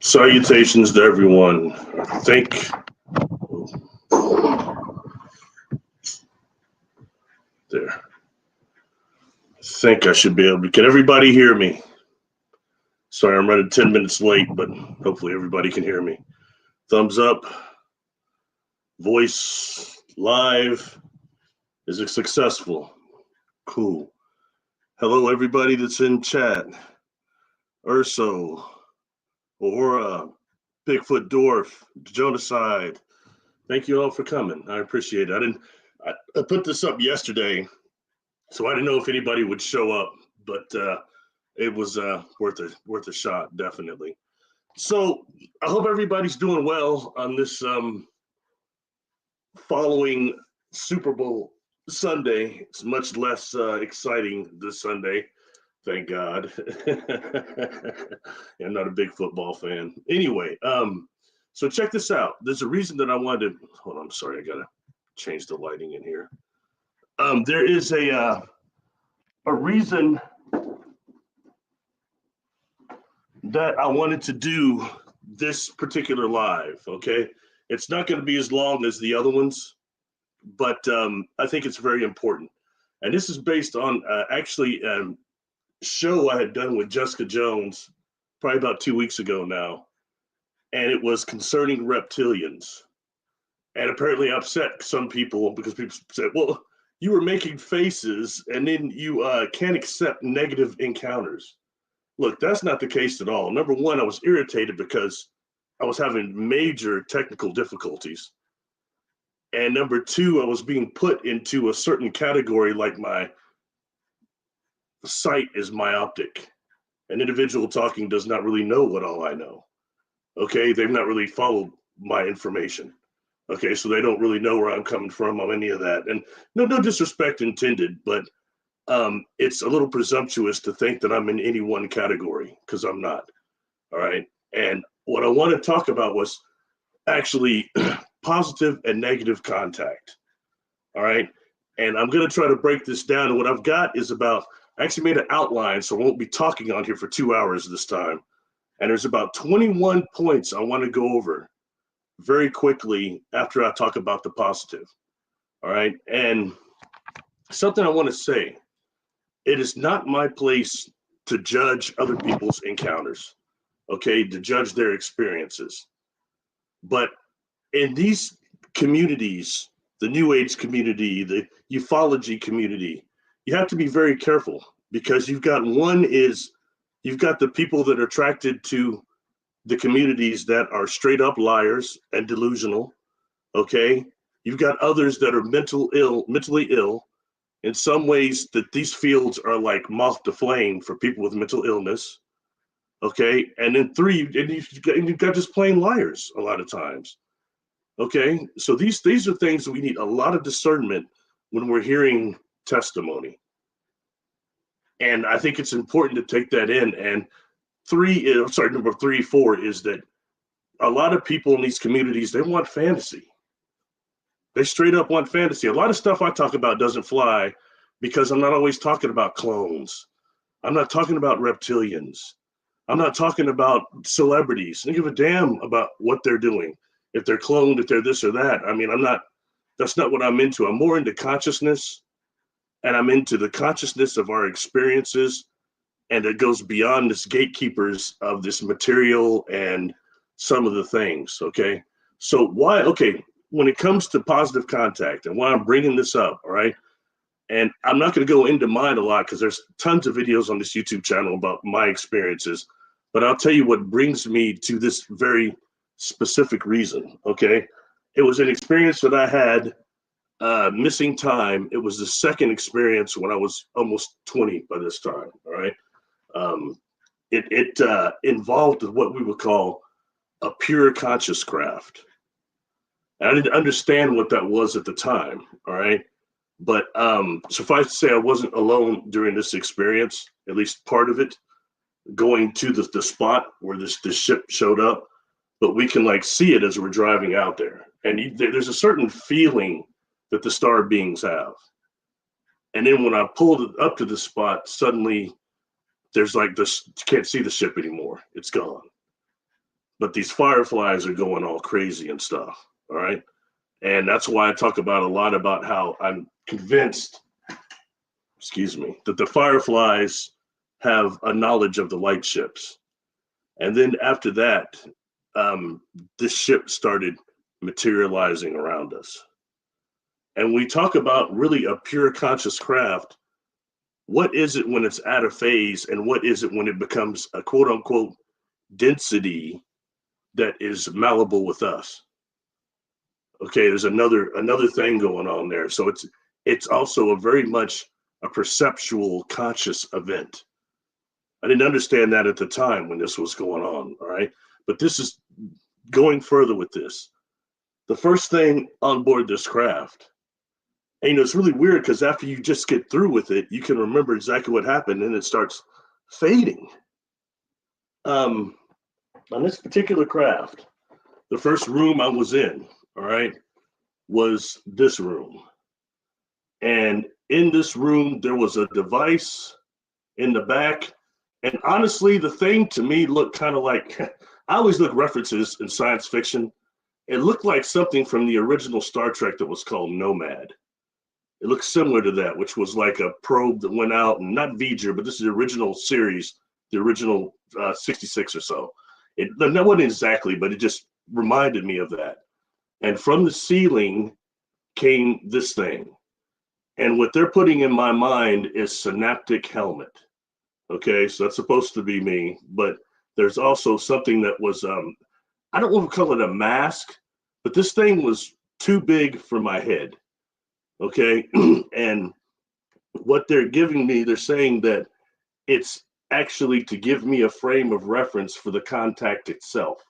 Salutations to everyone. I think there. I think I should be able to. Can everybody hear me? Sorry, I'm running 10 minutes late, but hopefully everybody can hear me. Thumbs up. Voice live. Is it successful? Cool. Hello, everybody that's in chat. Urso, Aurora, Bigfoot Dwarf, Jonaside. Thank you all for coming. I appreciate it. I put this up yesterday, so I didn't know if anybody would show up, but it was worth a shot, definitely. So I hope everybody's doing well on this following Super Bowl Sunday. It's much less exciting this Sunday, thank God. I'm not a big football fan. Anyway, so check this out. There's a reason that I wanted to, hold on, I'm sorry, I gotta change the lighting in here. There is a reason that I wanted to do this particular live, okay? It's not going to be as long as the other ones, but I think it's very important. And this is based on actually a show I had done with Jessica Jones probably about 2 weeks ago now, and it was concerning reptilians. And apparently upset some people because people said, well, you were making faces and then you can't accept negative encounters. Look, that's not the case at all. Number one, I was irritated because I was having major technical difficulties. And number two, I was being put into a certain category like my sight is myopic. An individual talking does not really know what all I know. Okay, they've not really followed my information. Okay, so they don't really know where I'm coming from on any of that. And no disrespect intended, but it's a little presumptuous to think that I'm in any one category because I'm not. All right. And what I want to talk about was actually positive and negative contact. All right. And I'm going to try to break this down. And what I've got is I actually made an outline, so I won't be talking on here for 2 hours this time. And there's about 21 points I want to go over very quickly after I talk about the positive. All right. And something I want to say. It is not my place to judge other people's encounters, okay, to judge their experiences. But in these communities, the New Age community, the ufology community, you have to be very careful because you've got the people that are attracted to the communities that are straight up liars and delusional, okay? You've got others that are mentally ill. In some ways, that these fields are like moth to flame for people with mental illness, okay? And then three, and you've got just plain liars a lot of times, okay? So these are things that we need a lot of discernment when we're hearing testimony. And I think it's important to take that in. And number 4 is that a lot of people in these communities, they want fantasy. They straight up want fantasy. A lot of stuff I talk about doesn't fly because I'm not always talking about clones. I'm not talking about reptilians. I'm not talking about celebrities. I don't give a damn about what they're doing. If they're cloned, if they're this or that. I mean, that's not what I'm into. I'm more into consciousness, and I'm into the consciousness of our experiences, and it goes beyond this gatekeepers of this material and some of the things, okay? So when it comes to positive contact and why I'm bringing this up, all right, and I'm not going to go into mine a lot because there's tons of videos on this YouTube channel about my experiences, but I'll tell you what brings me to this very specific reason, okay? It was an experience that I had missing time. It was the second experience when I was almost 20 by this time, all right? It involved what we would call a pure conscious craft. I didn't understand what that was at the time, all right? But suffice to say, I wasn't alone during this experience, at least part of it, going to the spot where this ship showed up. But we can like see it as we're driving out there. And there's a certain feeling that the star beings have. And then when I pulled it up to the spot, suddenly there's like this, you can't see the ship anymore. It's gone. but these fireflies are going all crazy and stuff. All right. And that's why I talk about a lot about how I'm convinced, excuse me, that the fireflies have a knowledge of the light ships. And then after that, this ship started materializing around us. And we talk about really a pure conscious craft. What is it when it's out of phase, and what is it when it becomes a quote unquote density that is malleable with us? Okay, there's another thing going on there. So it's also a very much a perceptual conscious event. I didn't understand that at the time when this was going on, all right? But this is going further with this. The first thing on board this craft, and it's really weird because after you just get through with it, you can remember exactly what happened, and it starts fading. On this particular craft, the first room I was in, all right, was this room. And in this room, there was a device in the back. And honestly, the thing to me looked kind of like, I always look references in science fiction. It looked like something from the original Star Trek that was called Nomad. It looked similar to that, which was like a probe that went out, and not V'ger, but this is the original series, the original 66 or so. That wasn't exactly, but it just reminded me of that. And from the ceiling came this thing. And what they're putting in my mind is synaptic helmet. Okay, so that's supposed to be me, but there's also something that was, I don't want to call it a mask, but this thing was too big for my head. Okay, and what they're giving me, they're saying that it's actually to give me a frame of reference for the contact itself,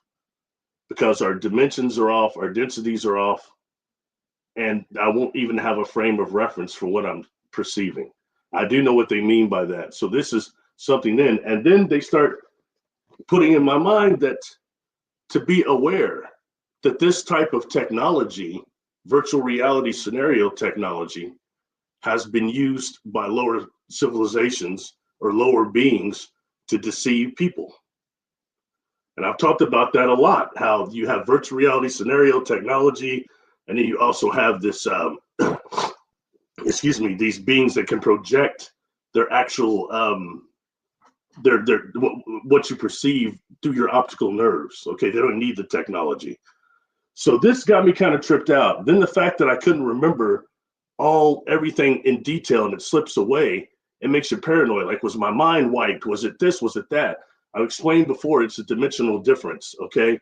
because our dimensions are off, our densities are off, and I won't even have a frame of reference for what I'm perceiving. I do know what they mean by that. So this is something then, and then they start putting in my mind that to be aware that this type of technology, virtual reality scenario technology, has been used by lower civilizations or lower beings to deceive people. And I've talked about that a lot, how you have virtual reality scenario technology, and then you also have this, excuse me, these beings that can project their actual, what you perceive through your optical nerves. Okay, they don't need the technology. So this got me kind of tripped out. Then the fact that I couldn't remember everything in detail and it slips away, it makes you paranoid. Like, was my mind wiped? Was it this? Was it that? I explained before, it's a dimensional difference, okay?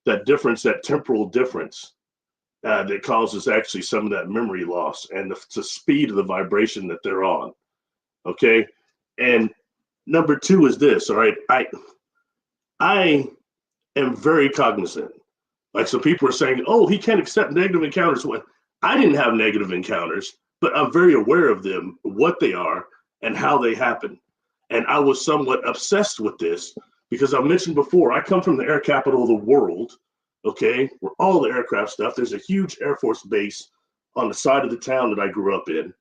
That difference, that temporal difference that causes actually some of that memory loss and the speed of the vibration that they're on, okay? And number two is this, all right? I am very cognizant. Like, some people are saying, oh, he can't accept negative encounters. Well, I didn't have negative encounters, but I'm very aware of them, what they are, and how they happen. And I was somewhat obsessed with this because I mentioned before, I come from the air capital of the world, okay, where all the aircraft stuff, there's a huge Air Force base on the side of the town that I grew up in.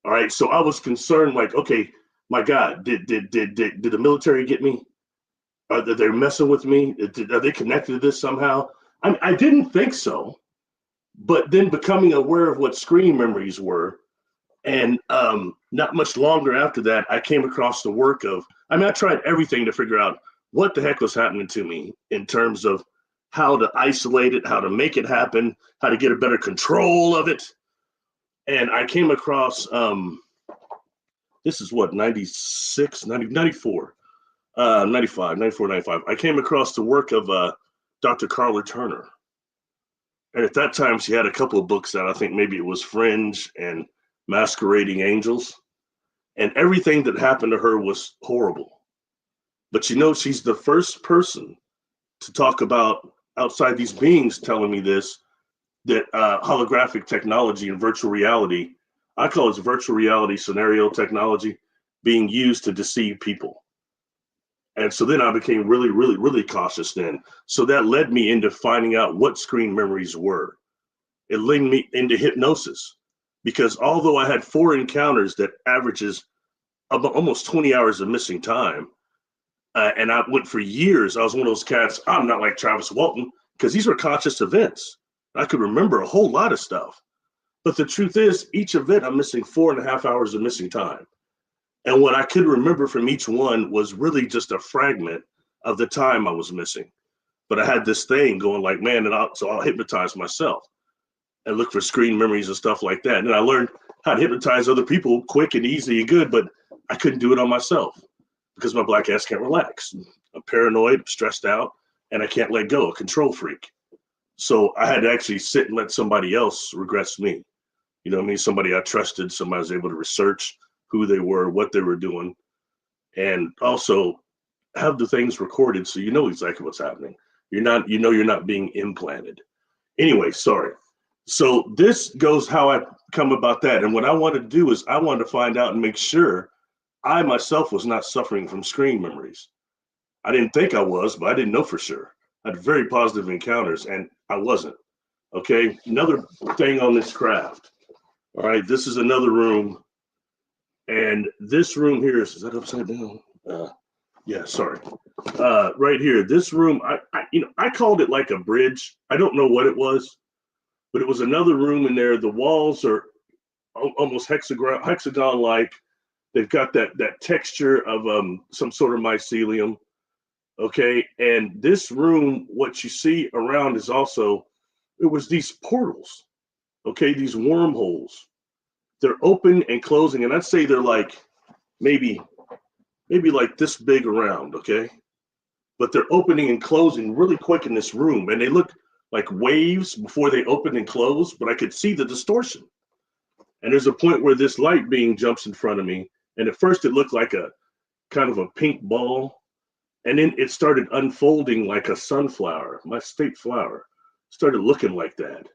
All right, so I was concerned, like, okay, my God, did the military get me? Are they messing with me? Are they connected to this somehow? I didn't think so, but then becoming aware of what screen memories were, and not much longer after that, I came across the work of, I tried everything to figure out what the heck was happening to me in terms of how to isolate it, how to make it happen, how to get a better control of it. And I came across, this is what, 96, 90, 94, 95, 94, 95. I came across the work of Dr. Carla Turner. And at that time, she had a couple of books out. I think maybe it was Fringe and Masquerading Angels. And everything that happened to her was horrible. But she's the first person to talk about, outside these beings telling me this, that holographic technology and virtual reality, I call it virtual reality scenario technology, being used to deceive people. And so then I became really, really, really cautious then. So that led me into finding out what screen memories were. It led me into hypnosis, because although I had 4 encounters that averages almost 20 hours of missing time, And I went for years. I was one of those cats. I'm not like Travis Walton because these were conscious events. I could remember a whole lot of stuff. But the truth is, each event, I'm missing 4.5 hours of missing time. And what I could remember from each one was really just a fragment of the time I was missing. But I had this thing going like, man, so I'll hypnotize myself and look for screen memories and stuff like that. And I learned how to hypnotize other people quick and easy and good, but I couldn't do it on myself because my black ass can't relax. I'm paranoid, stressed out, and I can't let go, a control freak. So I had to actually sit and let somebody else regress me. You know what I mean? Somebody I trusted, somebody I was able to research who they were, what they were doing, and also have the things recorded so you know exactly what's happening. You're not being implanted. Anyway, sorry. So this goes how I come about that. And what I wanted to do is I wanted to find out and make sure I myself was not suffering from screen memories. I didn't think I was, but I didn't know for sure. I had very positive encounters and I wasn't. Okay, another thing on this craft. All right, this is another room. And this room here, is that upside down? Yeah, sorry. Right here, this room, I called it like a bridge. I don't know what it was, but it was another room in there. The walls are almost hexagon-like. They've got that texture of some sort of mycelium. Okay, and this room, what you see around is also, it was these portals. Okay, these wormholes. They're open and closing, and I'd say they're like maybe like this big around, okay? But they're opening and closing really quick in this room, and they look like waves before they open and close, but I could see the distortion. And there's a point where this light beam jumps in front of me, and at first it looked like a kind of a pink ball, and then it started unfolding like a sunflower. My state flower started looking like that.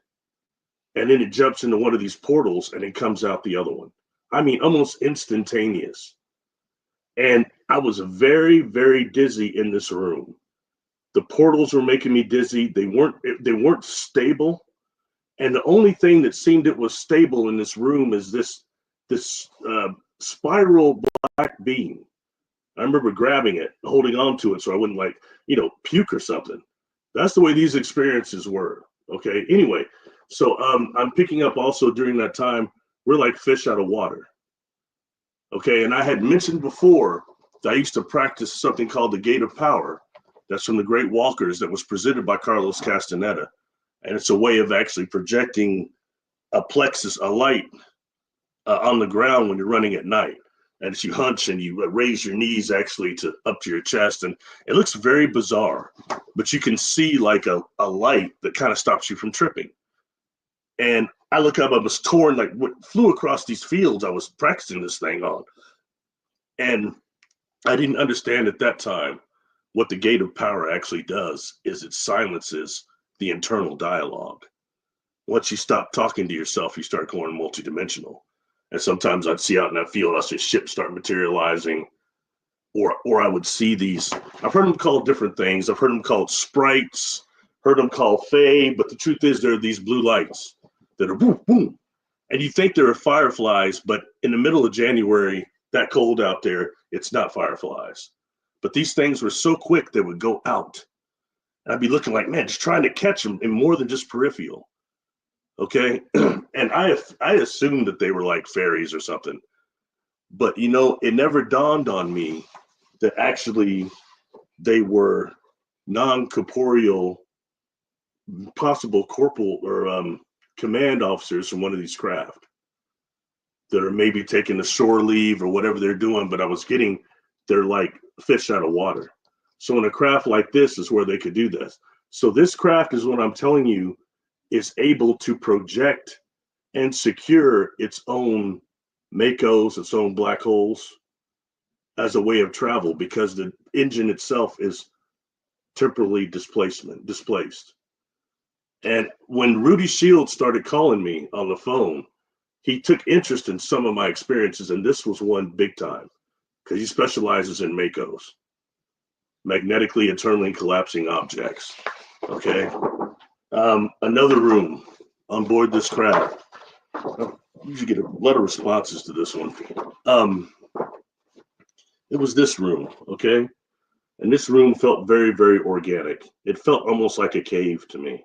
And then it jumps into one of these portals and it comes out the other one. I mean, almost instantaneous. And I was very, very dizzy in this room. The portals were making me dizzy. They weren't stable. And the only thing that seemed it was stable in this room is this spiral black beam. I remember grabbing it, holding on to it so I wouldn't puke or something. That's the way these experiences were. Okay. Anyway, so I'm picking up also during that time, we're like fish out of water. Okay. And I had mentioned before that I used to practice something called the Gate of Power. That's from the Great Walkers that was presented by Carlos Castaneda. And it's a way of actually projecting a plexus, a light on the ground when you're running at night. And as you hunch and you raise your knees actually up to your chest, and it looks very bizarre, but you can see like a light that kind of stops you from tripping. And I look up, I was torn, flew across these fields I was practicing this thing on. And I didn't understand at that time what the Gate of Power actually does is it silences the internal dialogue. Once you stop talking to yourself, you start going multidimensional. And sometimes I'd see out in that field, I'd see ships start materializing, or I would see these. I've heard them called different things. I've heard them called sprites, heard them called fae, but the truth is there are these blue lights that are boom, boom. And you think there are fireflies, but in the middle of January, that cold out there, it's not fireflies. But these things were so quick they would go out. And I'd be looking like, man, just trying to catch them in more than just peripheral. Okay. And I assumed that they were like fairies or something. But, it never dawned on me that actually they were non-corporeal, possible corporal or command officers from one of these craft that are maybe taking a shore leave or whatever they're doing. But they're like fish out of water. So in a craft like this is where they could do this. So this craft is what I'm telling you is able to project and secure its own Makos, its own black holes as a way of travel because the engine itself is temporally displaced. And when Rudy Shields started calling me on the phone, he took interest in some of my experiences, and this was one big time because he specializes in Makos, magnetically eternally collapsing objects. Okay. Another room on board this craft. You should get a lot of responses to this one. It was this room, okay? And this room felt very, very organic. It felt almost like a cave to me.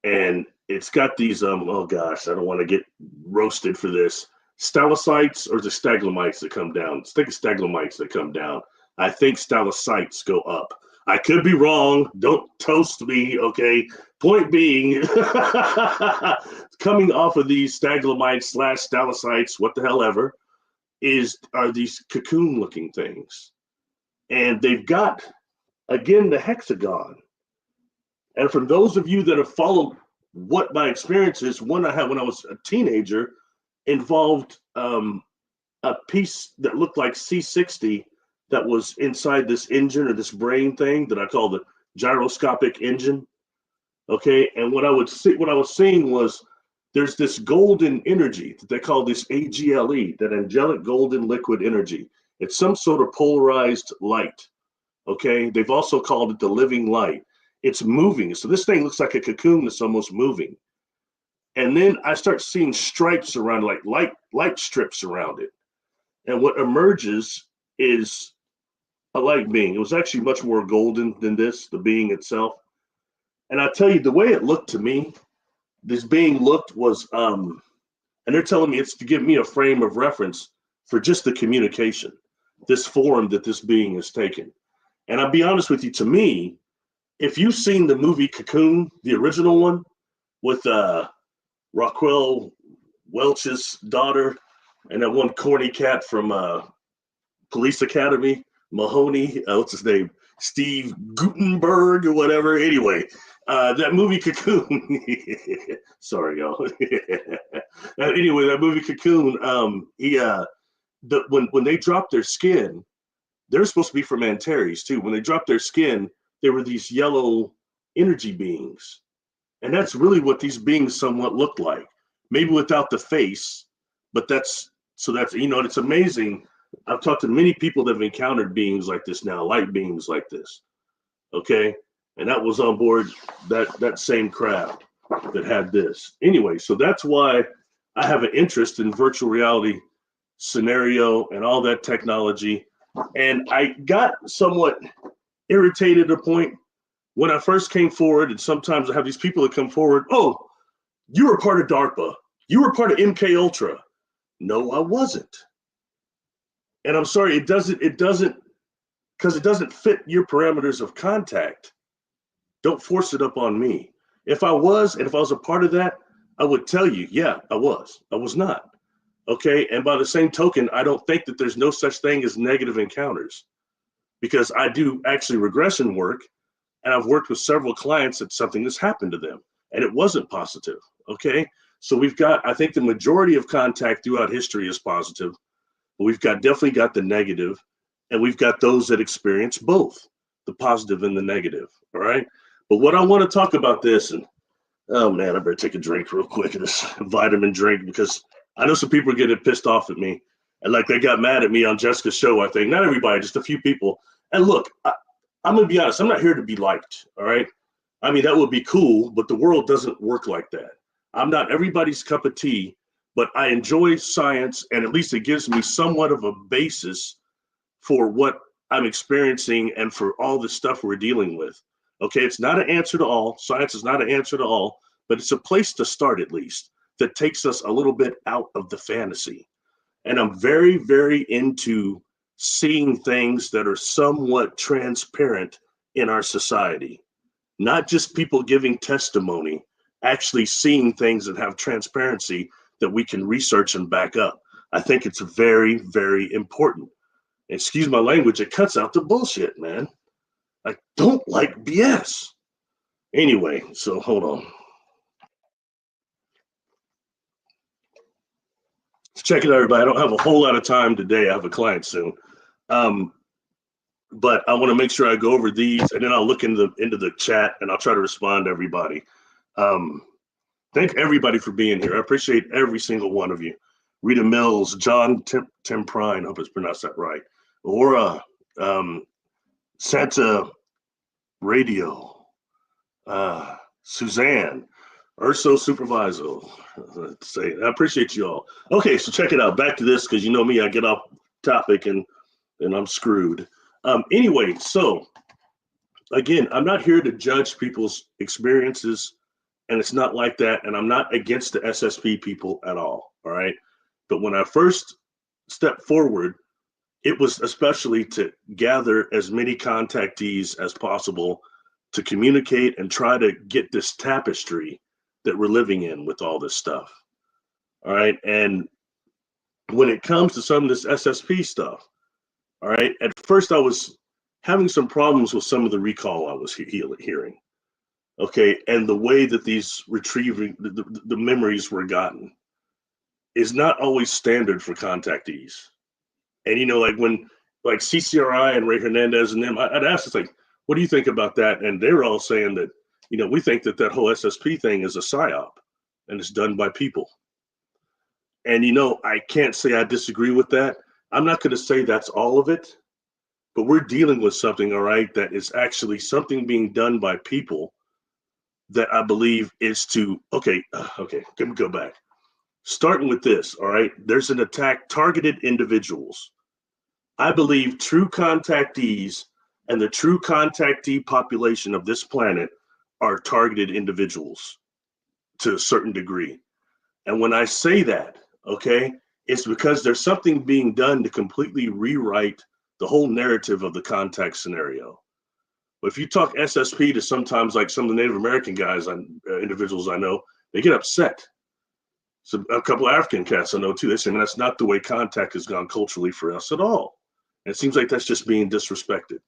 And it's got these, oh gosh, I don't want to get roasted for this. Stalactites or the staglamites that come down. Think of staglamites that come down. I think stalactites go up. I could be wrong. Don't toast me, okay? Point being, coming off of these staglamites / stalactites, what the hell ever, are these cocoon-looking things. And they've got, again, the hexagon. And for those of you that have followed what my experience is, one I had when I was a teenager involved a piece that looked like C60 that was inside this engine or this brain thing that I call the gyroscopic engine. Okay, and what I was seeing was there's this golden energy that they call this AGLE, that angelic golden liquid energy. It's some sort of polarized light. Okay, they've also called it the living light. It's moving. So this thing looks like a cocoon that's almost moving. And then I start seeing stripes around, like light strips around it. And what emerges is a light being. It was actually much more golden than this, the being itself. And I tell you, the way it looked to me, this being looked was, and they're telling me it's to give me a frame of reference for just the communication, this form that this being has taken. And I'll be honest with you, to me, if you've seen the movie Cocoon, the original one, with Raquel Welch's daughter and that one corny cat from Police Academy, Mahoney, what's his name? Steve Gutenberg or whatever. Anyway, that movie Cocoon. Sorry, y'all. Anyway, that movie Cocoon. When they dropped their skin, they're supposed to be from Antares too. When they dropped their skin, they were these yellow energy beings, and that's really what these beings somewhat look like. Maybe without the face, but that's it's amazing. I've talked to many people that have encountered beings like this now, light beings like this. Okay. And that was on board that same craft that had this. Anyway, so that's why I have an interest in virtual reality scenario and all that technology. And I got somewhat irritated at a point when I first came forward, and sometimes I have these people that come forward, oh, you were part of DARPA. You were part of MK Ultra. No, I wasn't. And I'm sorry, it doesn't, because it doesn't fit your parameters of contact. Don't force it up on me. If I was, and if I was a part of that, I would tell you, yeah, I was. I was not. Okay. And by the same token, I don't think that there's no such thing as negative encounters, because I do actually regression work, and I've worked with several clients that something has happened to them and it wasn't positive. Okay. So we've got, I think the majority of contact throughout history is positive. We've definitely got the negative, and we've got those that experience both the positive and the negative. All right. But what I want to talk about this, and oh man, I better take a drink real quick of this vitamin drink, because I know some people are getting pissed off at me, and like they got mad at me on Jessica's show. I think not everybody, just a few people. And look, I'm going to be honest. I'm not here to be liked. All right. I mean, that would be cool, but the world doesn't work like that. I'm not everybody's cup of tea. But I enjoy science, and at least it gives me somewhat of a basis for what I'm experiencing and for all the stuff we're dealing with. Okay, it's not an answer to all. Science is not an answer to all, but it's a place to start, at least, that takes us a little bit out of the fantasy. And I'm very, very into seeing things that are somewhat transparent in our society, not just people giving testimony, actually seeing things that have transparency that we can research and back up. I think it's very, very important. Excuse my language, it cuts out the bullshit, man. I don't like BS. Anyway, so hold on. Check it out, everybody. I don't have a whole lot of time today. I have a client soon. But I want to make sure I go over these, and then I'll look into the chat, and I'll try to respond to everybody. Thank everybody for being here. I appreciate every single one of you. Rita Mills, John Temprine, I hope it's pronounced that right. Aura, Santa Radio, Suzanne, Urso Supervisor. I appreciate you all. Okay, so check it out. Back to this, because you know me, I get off topic and I'm screwed. Anyway, so again, I'm not here to judge people's experiences, and it's not like that. And I'm not against the SSP people at all. All right. But when I first stepped forward, it was especially to gather as many contactees as possible to communicate and try to get this tapestry that we're living in with all this stuff. All right. And when it comes to some of this SSP stuff, all right, at first I was having some problems with some of the recall I was hearing. Okay. And the way that these retrieving the memories were gotten is not always standard for contactees. And, you know, like when like CCRI and Ray Hernandez and them, I'd ask, it's like, what do you think about that? And they were all saying that, you know, we think that that whole SSP thing is a psyop and it's done by people. And, you know, I can't say I disagree with that. I'm not going to say that's all of it, but we're dealing with something, all right, that is actually something being done by people that I believe is to, okay, let me go back. Starting with this, all right, there's an attack targeted individuals. I believe true contactees and the true contactee population of this planet are targeted individuals to a certain degree. And when I say that, okay, it's because there's something being done to completely rewrite the whole narrative of the contact scenario. But if you talk SSP to sometimes like some of the Native American guys, individuals I know, they get upset. So a couple of African cats I know too, they say, man, that's not the way contact has gone culturally for us at all. And it seems like that's just being disrespected.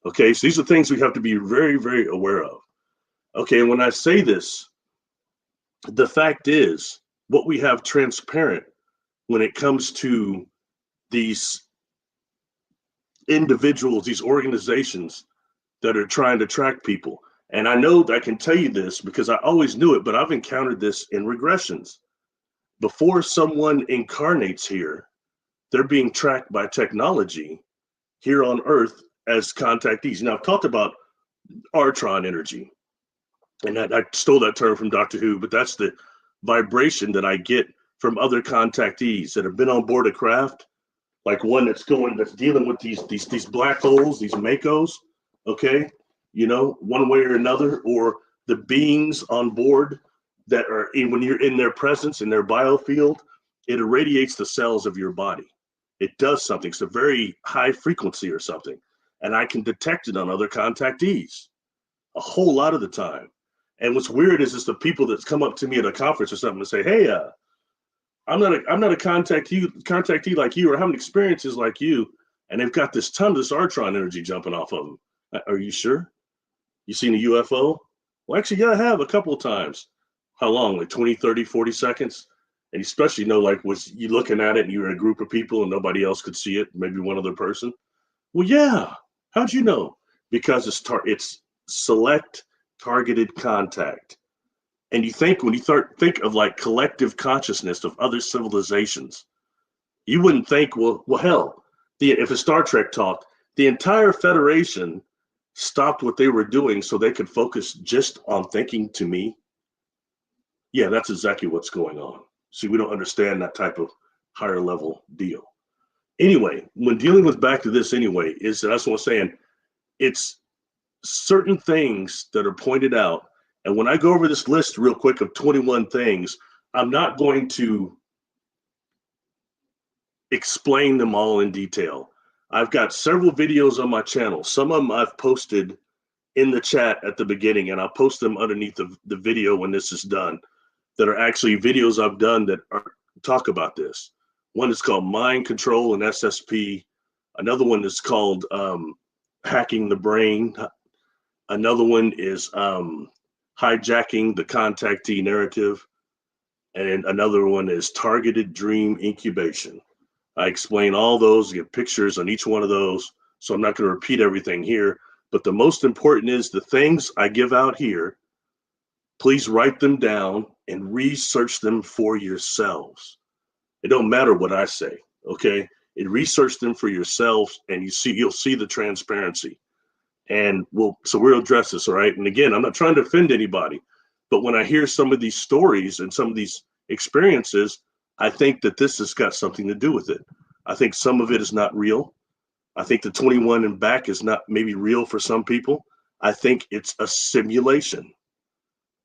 Okay, so these are things we have to be very, very aware of. Okay, and when I say this, the fact is, what we have transparent when it comes to these individuals, these organizations that are trying to track people. And I know that I can tell you this because I always knew it, but I've encountered this in regressions. Before someone incarnates here, they're being tracked by technology here on Earth as contactees. Now, I've talked about Artron energy, and I stole that term from Doctor Who, but that's the vibration that I get from other contactees that have been on board a craft, like one that's dealing with these black holes, these Makos, okay, you know, one way or another, or the beings on board that are when you're in their presence, in their biofield, it irradiates the cells of your body. It does something. It's a very high frequency or something. And I can detect it on other contactees a whole lot of the time. And what's weird is the people that come up to me at a conference or something and say, hey, I'm not a contactee like you, or having experiences like you. And they've got this ton of this Artron energy jumping off of them. Are you sure? You seen a UFO? Well, actually, yeah, I have a couple of times. How long? Like 20, 30, 40 seconds? And especially, you know, like was you looking at it and you were in a group of people and nobody else could see it, maybe one other person. Well, yeah. How'd you know? Because it's select targeted contact. And you think when you think of like collective consciousness of other civilizations, you wouldn't think, well, hell, if it's Star Trek talk, the entire Federation stopped what they were doing so they could focus just on thinking to me. Yeah, that's exactly what's going on. See, we don't understand that type of higher level deal. Anyway, when dealing with back to this anyway, is that's what I'm saying. It's certain things that are pointed out. And when I go over this list real quick of 21 things, I'm not going to explain them all in detail. I've got several videos on my channel. Some of them I've posted in the chat at the beginning, and I'll post them underneath the video when this is done, that are actually videos I've done that talk about this. One is called Mind Control and SSP. Another one is called Hacking the Brain. Another one is Hijacking the Contactee Narrative. And another one is Targeted Dream Incubation. I explain all those, get pictures on each one of those. So I'm not going to repeat everything here. But the most important is the things I give out here, please write them down and research them for yourselves. It don't matter what I say, okay? Research them for yourselves, and you'll see the transparency. And we'll address this, all right? And again, I'm not trying to offend anybody, but when I hear some of these stories and some of these experiences, I think that this has got something to do with it. I think some of it is not real. I think the 21 and back is not maybe real for some people. I think it's a simulation.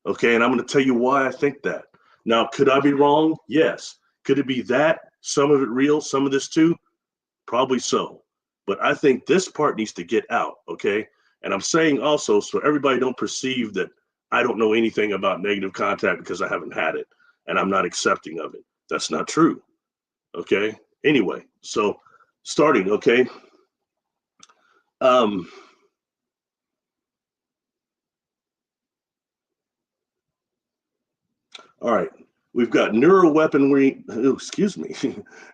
Okay, and I'm going to tell you why I think that. Now, could I be wrong? Yes. Could it be that? Some of it real, some of this too? Probably so. But I think this part needs to get out, okay? And I'm saying also, so everybody don't perceive that I don't know anything about negative contact because I haven't had it and I'm not accepting of it. That's not true, okay? Anyway, so starting, okay? All right, we've got neuroweaponry, excuse me,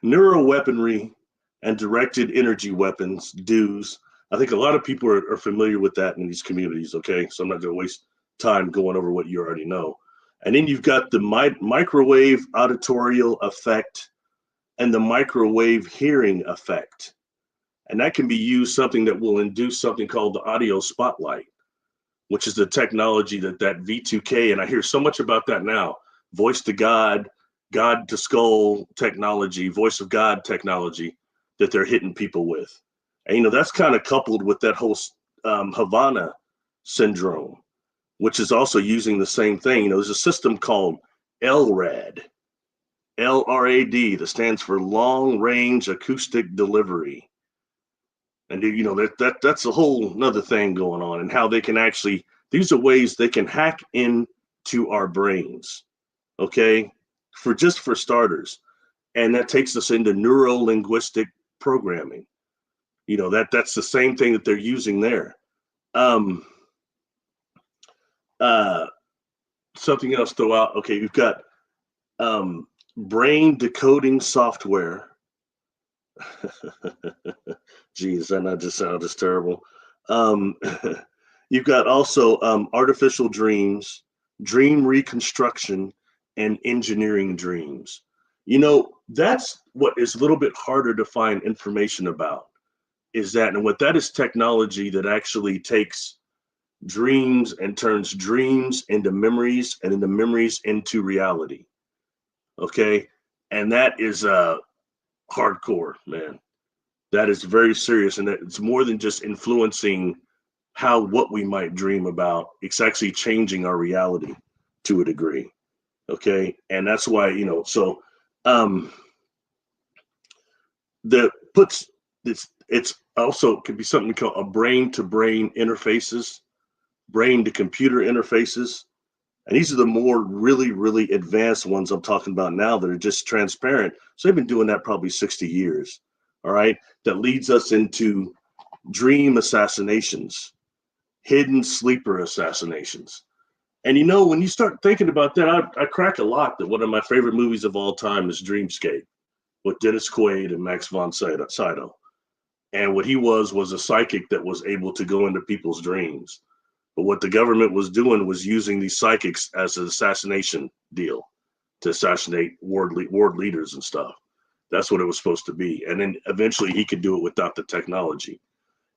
neuroweaponry and directed energy weapons, DEWs. I think a lot of people are familiar with that in these communities, okay? So I'm not going to waste time going over what you already know. And then you've got the microwave auditorial effect and the microwave hearing effect. And that can be used something that will induce something called the audio spotlight, which is the technology that V2K, and I hear so much about that now, voice to God, God to skull technology, voice of God technology that they're hitting people with. And, you know, that's kind of coupled with that whole Havana syndrome, which is also using the same thing. You know, there's a system called LRAD, LRAD, that stands for Long Range Acoustic Delivery. And, you know, that's a whole nother thing going on, and how they can actually, these are ways they can hack into our brains, okay, for starters. And that takes us into neuro-linguistic programming. You know, that's the same thing that they're using there. Something else throw out. Okay, you've got brain decoding software. Geez, that not just sound just terrible. You've got also artificial dreams, dream reconstruction, and engineering dreams. You know, that's what is a little bit harder to find information about, is that, and what that is, technology that actually takes dreams and turns dreams into memories, and into memories into reality. Okay. And that is hardcore, man. That is very serious. And that it's more than just influencing what we might dream about. It's actually changing our reality to a degree. Okay. And that's why, you know, so that puts it's also could be something called a brain to brain interfaces, brain to computer interfaces. And these are the more really advanced ones I'm talking about now that are just transparent. So they've been doing that probably 60 years. All right. That leads us into dream assassinations, hidden sleeper assassinations. And, you know, when you start thinking about that, I crack a lot that one of my favorite movies of all time is Dreamscape with Dennis Quaid and Max von Sydow. And what he was a psychic that was able to go into people's dreams. But what the government was doing was using these psychics as an assassination deal to assassinate ward leaders and stuff. That's what it was supposed to be. And then eventually he could do it without the technology.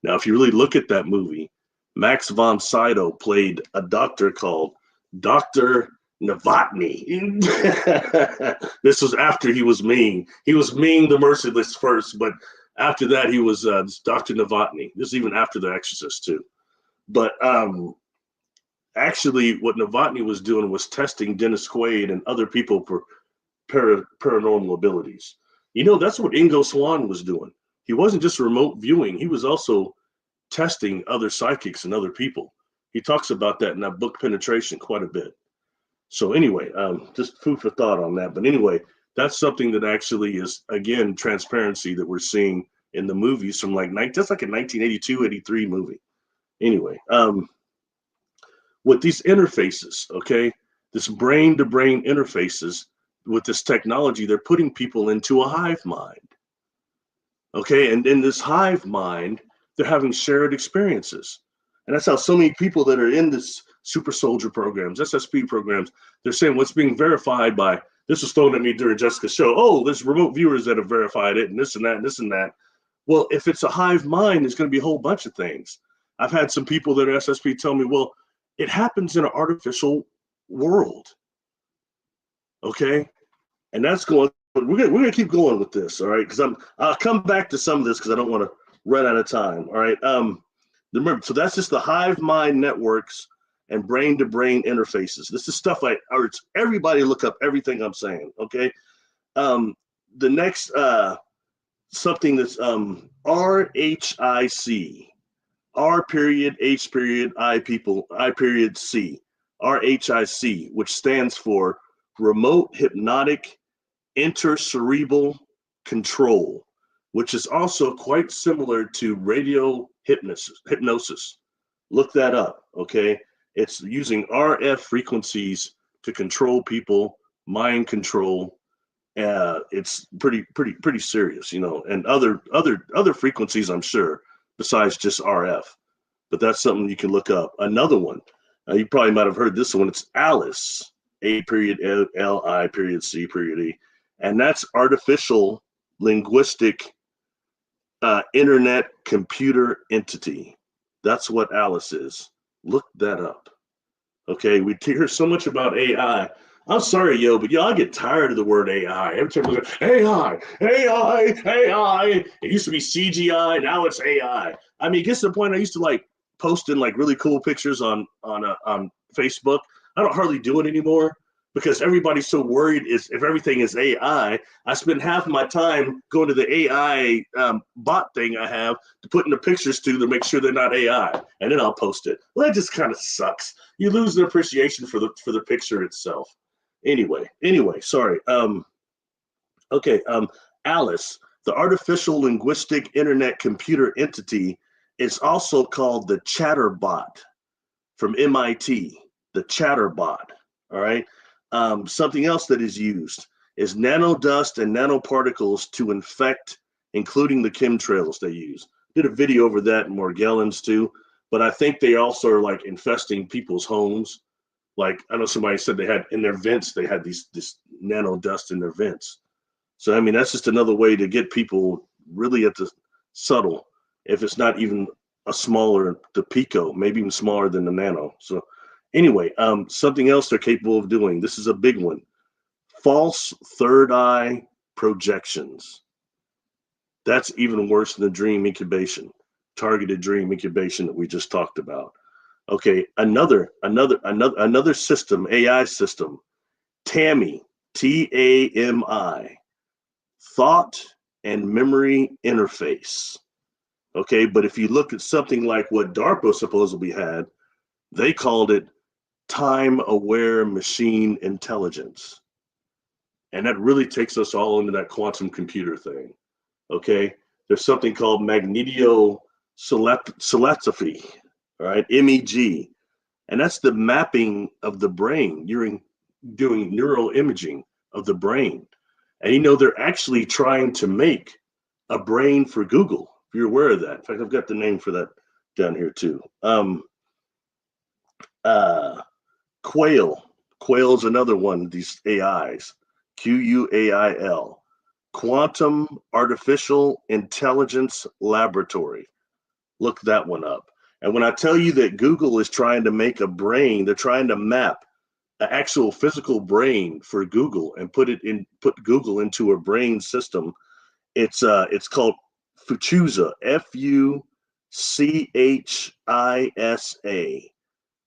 Now, if you really look at that movie, Max von Sydow played a doctor called Dr. Novotny. This was after he was Ming. He was Ming the Merciless first, but after that, he was Dr. Novotny. This is even after The Exorcist, too. But actually, what Novotny was doing was testing Dennis Quaid and other people for paranormal abilities. You know, that's what Ingo Swann was doing. He wasn't just remote viewing. He was also testing other psychics and other people. He talks about that in that book Penetration quite a bit. So anyway, just food for thought on that. But anyway, that's something that actually is, again, transparency that we're seeing in the movies from that's like a 1982, 83 movie. Anyway, with these interfaces, okay, this brain to brain interfaces with this technology, they're putting people into a hive mind. Okay, and in this hive mind, they're having shared experiences. And that's how so many people that are in this super soldier programs, SSP programs, they're saying what's being verified by, this was thrown at me during Jessica's show, oh, there's remote viewers that have verified it and this and that and this and that. Well, if it's a hive mind, there's going to be a whole bunch of things. I've had some people that are SSP tell me, well, it happens in an artificial world. Okay. And that's going, we're gonna keep going with this, all right? Because I'll come back to some of this because I don't want to run out of time. All right. Remember, so that's just the hive mind networks and brain-to-brain interfaces. This is stuff I urge everybody look up everything I'm saying. Okay. The next something that's RHIC, R period H period I people I period C, RHIC, which stands for Remote Hypnotic Intercerebral Control, which is also quite similar to radio hypnosis. Look that up, okay? It's using RF frequencies to control people, mind control. It's pretty serious, you know, and other frequencies, I'm sure, besides just RF. But that's something you can look up. Another one, you probably might have heard this one. It's ALICE, A period L I period C period E, and that's artificial linguistic internet computer entity. That's what ALICE is. Look that up. Okay, we hear so much about AI. I'm sorry, yo, but I get tired of the word AI. Every time we go, AI, AI, AI. It used to be CGI, now it's AI. I mean, it gets to the point I used to like posting like really cool pictures on Facebook. I don't hardly do it anymore because everybody's so worried if everything is AI. I spend half my time going to the AI bot thing I have to put in the pictures to make sure they're not AI, and then I'll post it. Well, that just kind of sucks. You lose the appreciation for the picture itself. Anyway, sorry. Okay, ALICE, the Artificial Linguistic Internet Computer Entity, is also called the Chatterbot from MIT, the Chatterbot, all right? Something else that is used is nanodust and nanoparticles to infect, including the chemtrails they use. Did a video over that in Morgellons too, but I think they also are like infesting people's homes. Like I know somebody said they had in their vents, they had this nano dust in their vents. So I mean, that's just another way to get people really at the subtle. If it's not even a smaller, the pico, maybe even smaller than the nano. So anyway, something else they're capable of doing. This is a big one. False third eye projections. That's even worse than the dream incubation, targeted dream incubation that we just talked about. Okay, another system, AI system, TAMI, TAMI, thought and memory interface. Okay, but if you look at something like what DARPA supposedly had, they called it time-aware machine intelligence. And that really takes us all into that quantum computer thing. Okay, there's something called magnetotelepathy. All right, MEG, and that's the mapping of the brain. You're doing neural imaging of the brain, and they're actually trying to make a brain for Google. If you're aware of that, in fact, I've got the name for that down here too. Quail is another one of these AIs. QUAIL, Quantum Artificial Intelligence Laboratory. Look that one up. And when I tell you that Google is trying to make a brain, they're trying to map an actual physical brain for Google and put Google into a brain system. It's called Fuchsia, FUCHISA.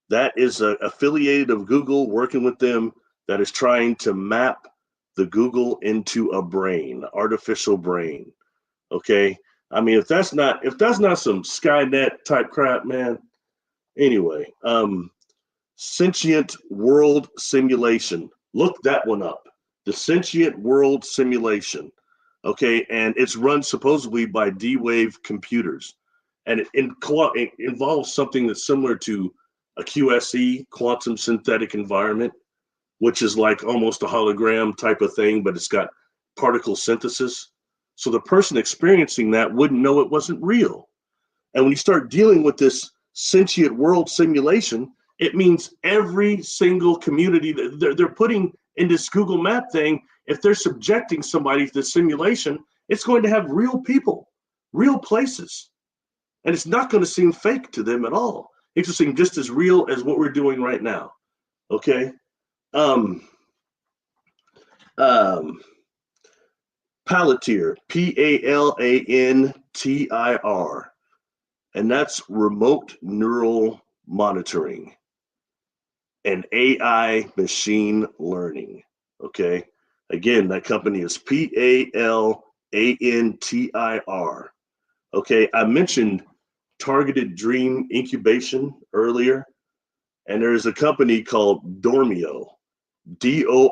That is affiliated of Google, working with them, that is trying to map the Google into a brain, artificial brain. Okay. I mean, if that's not some Skynet type crap, man. Anyway, sentient world simulation. Look that one up. The sentient world simulation. Okay, and it's run supposedly by D-Wave computers, and it involves something that's similar to a QSE, quantum synthetic environment, which is like almost a hologram type of thing, but it's got particle synthesis. So the person experiencing that wouldn't know it wasn't real. And when you start dealing with this sentient world simulation, it means every single community that they're putting in this Google Map thing, if they're subjecting somebody to the simulation, it's going to have real people, real places. And it's not going to seem fake to them at all. It's just seem just as real as what we're doing right now. Okay. Palantir, Palantir, and that's remote neural monitoring and AI machine learning. Okay. Again, that company is Palantir. Okay. I mentioned targeted dream incubation earlier, and there's a company called Dormio, Dormio.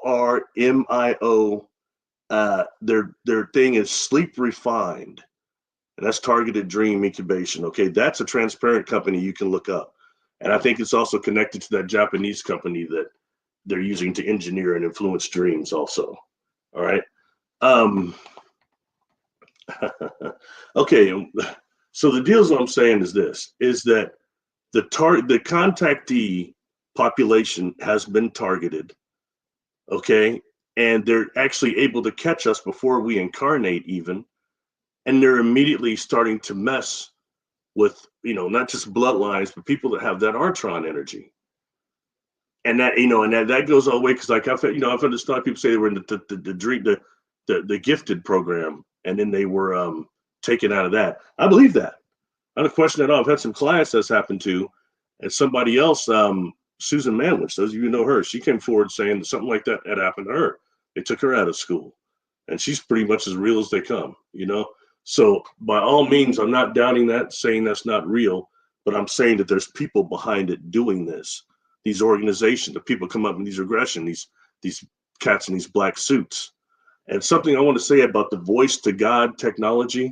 Their thing is sleep refined, and that's targeted dream incubation. Okay, that's a transparent company you can look up, and I think it's also connected to that Japanese company that they're using to engineer and influence dreams also. All right. um okay, so the deals I'm saying is this, is that the contactee population has been targeted. Okay, and they're actually able to catch us before we incarnate even, and they're immediately starting to mess with, not just bloodlines, but people that have that Artron energy. And that, and that goes all the way, because like I've understood people say they were in the gifted program, and then they were taken out of that. I believe that. I don't question at all. I've had some clients that's happened to, and somebody else, Susan Manwich, those of you who know her, she came forward saying that something like that had happened to her. They took her out of school, and she's pretty much as real as they come. So by all means, I'm not doubting that, saying that's not real, but I'm saying that there's people behind it doing this. These organizations, the people come up in these regression, these cats in these black suits. And something I want to say about the voice to God technology.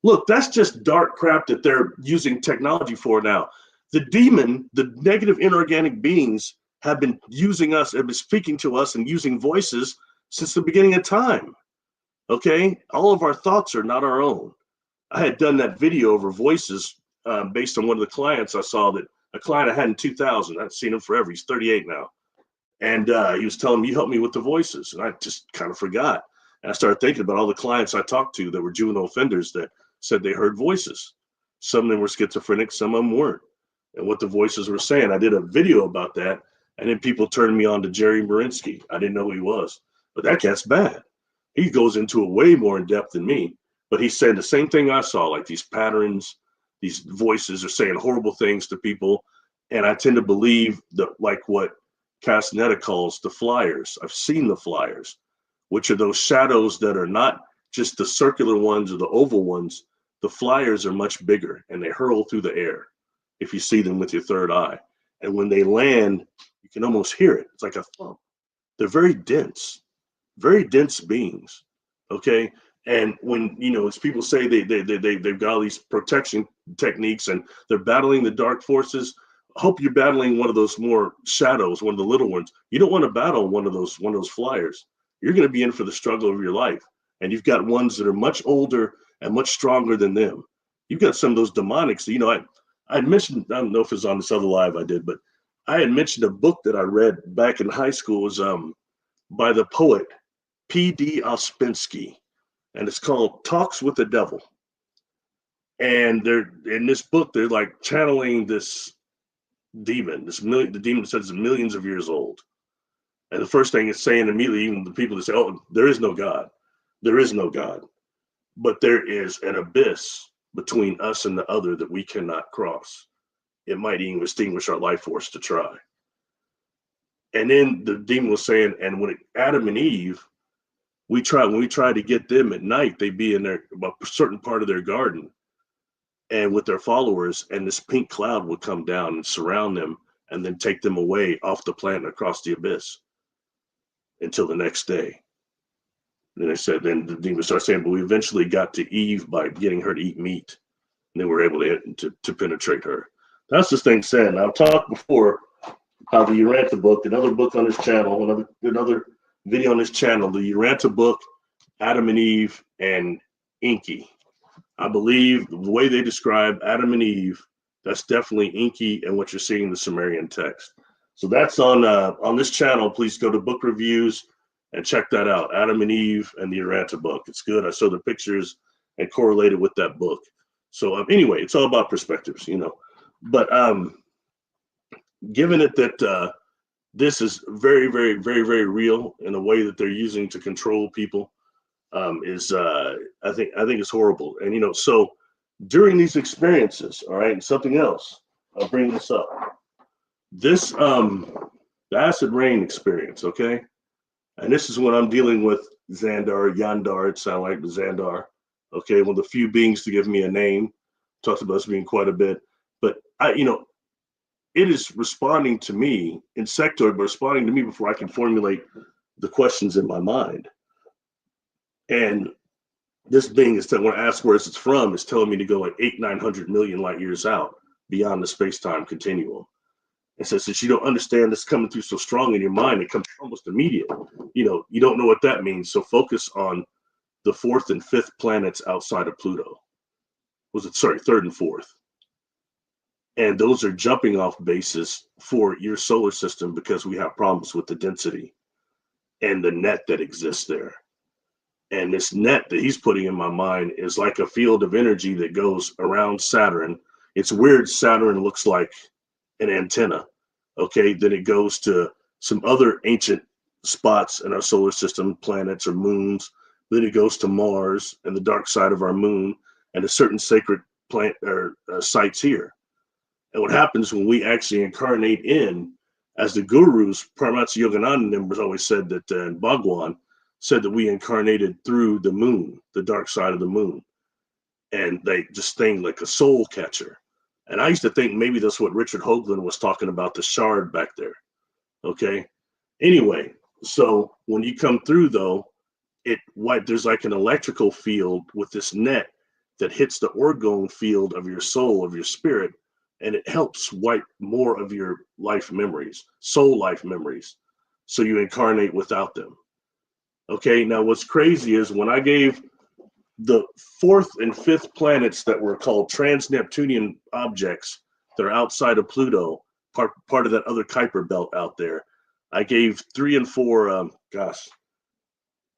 Look, that's just dark crap that they're using technology for now. The demon, the negative inorganic beings, have been using us, have been speaking to us and using voices since the beginning of time. Okay, all of our thoughts are not our own. I had done that video over voices based on one of the clients I saw, that a client I had in 2000. I've seen him forever. He's 38 now. And he was telling me, you help me with the voices. And I just kind of forgot. And I started thinking about all the clients I talked to that were juvenile offenders that said they heard voices. Some of them were schizophrenic, some of them weren't. And what the voices were saying. I did a video about that. And then people turned me on to Jerry Marinsky. I didn't know who he was. But that cat's bad. He goes into it way more in depth than me. But he's saying the same thing I saw, like these patterns, these voices are saying horrible things to people. And I tend to believe that, like what Castaneda calls the flyers. I've seen the flyers, which are those shadows that are not just the circular ones or the oval ones. The flyers are much bigger, and they hurl through the air if you see them with your third eye. And when they land, you can almost hear it. It's like a thump. They're very dense beings. Okay. And when, as people say they've got all these protection techniques and they're battling the dark forces, I hope you're battling one of those more shadows, one of the little ones. You don't want to battle one of those flyers. You're going to be in for the struggle of your life. And you've got ones that are much older and much stronger than them. You've got some of those demonics. I mentioned, I don't know if it's on this other live I did, but I had mentioned a book that I read back in high school. It was by the poet P.D. Ouspensky, and it's called Talks with the Devil. And they're in this book, they're like channeling this demon. The demon says it's millions of years old. And the first thing it's saying immediately, even the people that say, "Oh, there is no God," there is no God, but there is an abyss between us and the other that we cannot cross. It might even extinguish our life force to try. And then the demon was saying, and when Adam and Eve, when we try to get them at night, they'd be in a certain part of their garden and with their followers, and this pink cloud would come down and surround them and then take them away off the planet across the abyss until the next day. And they said, then the demon started saying, but we eventually got to Eve by getting her to eat meat. And then we were able to penetrate her. That's the thing said. And I've talked before how the Uranta book, another book on this channel, another video on this channel, the Uranta book, Adam and Eve and Inky. I believe the way they describe Adam and Eve, that's definitely Inky and what you're seeing in the Sumerian text. So that's on this channel. Please go to book reviews and check that out. Adam and Eve and the Uranta book. It's good. I saw the pictures and correlated with that book. So anyway, it's all about perspectives, But given it that this is very, very, very, very real in the way that they're using to control people, is I think is horrible. And so during these experiences, all right, and something else, I'll bring this up. This the acid rain experience, okay? And this is when I'm dealing with Xandar, Yandar, it sounds like Xandar, okay, one of the few beings to give me a name. Talked about us being quite a bit, but it is responding to me, insectoid, but responding to me before I can formulate the questions in my mind. And this being is when I ask where it's from, it's telling me to go like 900 million light years out beyond the space-time continuum. And so since you don't understand this coming through so strong in your mind, it comes almost immediate. You don't know what that means. So focus on the fourth and fifth planets outside of Pluto. Third and fourth. And those are jumping off bases for your solar system because we have problems with the density and the net that exists there. And this net that he's putting in my mind is like a field of energy that goes around Saturn. It's weird. Saturn looks like an antenna. Okay. Then it goes to some other ancient spots in our solar system, planets or moons. Then it goes to Mars and the dark side of our moon and a certain sacred plant or sites here. And what happens when we actually incarnate in, as the gurus, Paramahansa Yogananda was always said that, and Bhagwan said that we incarnated through the moon, the dark side of the moon. And they just think like a soul catcher. And I used to think maybe that's what Richard Hoagland was talking about, the shard back there. Okay. Anyway, so when you come through though, there's like an electrical field with this net that hits the orgone field of your soul, of your spirit, and it helps wipe more of your life memories, soul life memories, so you incarnate without them. Okay, now what's crazy is when I gave the fourth and fifth planets that were called trans-Neptunian objects that are outside of Pluto, part of that other Kuiper belt out there, I gave 3 and 4,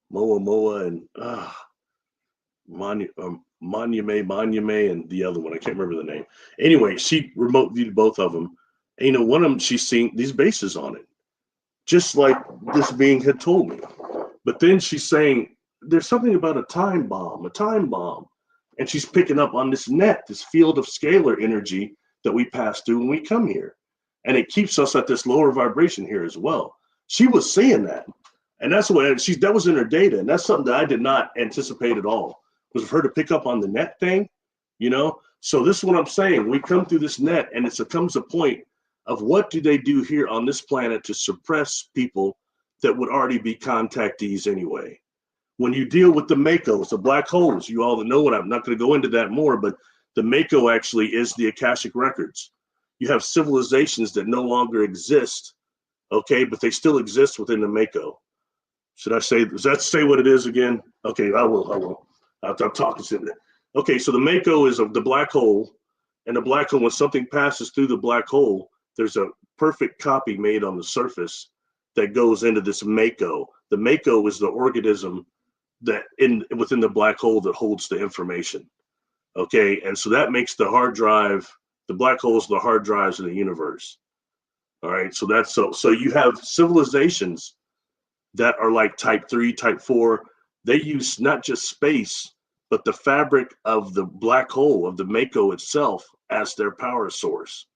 Moa, and Monume, and the other one. I can't remember the name. Anyway, she remote viewed both of them. And, one of them, she's seeing these bases on it, just like this being had told me. But then she's saying, there's something about a time bomb. And she's picking up on this net, this field of scalar energy that we pass through when we come here. And it keeps us at this lower vibration here as well. She was saying that. And that's what that was in her data. And that's something that I did not anticipate at all, was for her to pick up on the net thing, So this is what I'm saying. We come through this net and it comes a point of what do they do here on this planet to suppress people that would already be contactees anyway. When you deal with the Makos, the black holes, you all know what I'm not going to go into that more, but the Mako actually is the Akashic records. You have civilizations that no longer exist, okay, but they still exist within the Mako. Does that say what it is again? Okay, I will. I'm talking to them. Okay, so the Mako is of the black hole, and the black hole, when something passes through the black hole, there's a perfect copy made on the surface that goes into this Mako. The Mako is the organism that within the black hole that holds the information. Okay, and so that makes the hard drive, the black holes, the hard drives of the universe. All right, so that's so you have civilizations that are like type 3, type 4. They use not just space, but the fabric of the black hole, of the Mako itself, as their power source.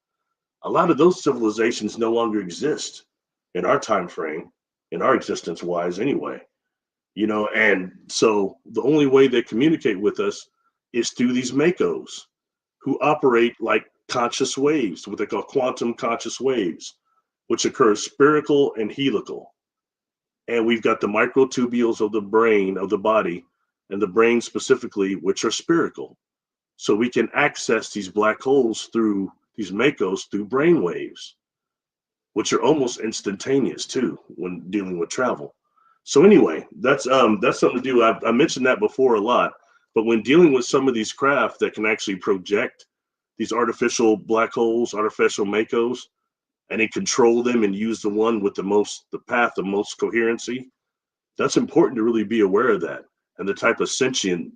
A lot of those civilizations no longer exist in our time frame, in our existence wise anyway. And so the only way they communicate with us is through these Makos, who operate like conscious waves, what they call quantum conscious waves, which occur spherical and helical. And we've got the microtubules of the brain, of the body, and the brain specifically, which are spherical. So we can access these black holes through these Makos through brain waves, which are almost instantaneous too when dealing with travel. So anyway, that's something to do. I mentioned that before a lot, but when dealing with some of these craft that can actually project these artificial black holes, artificial Makos, and then control them and use the one with the path of most coherency, that's important to really be aware of that and the type of sentient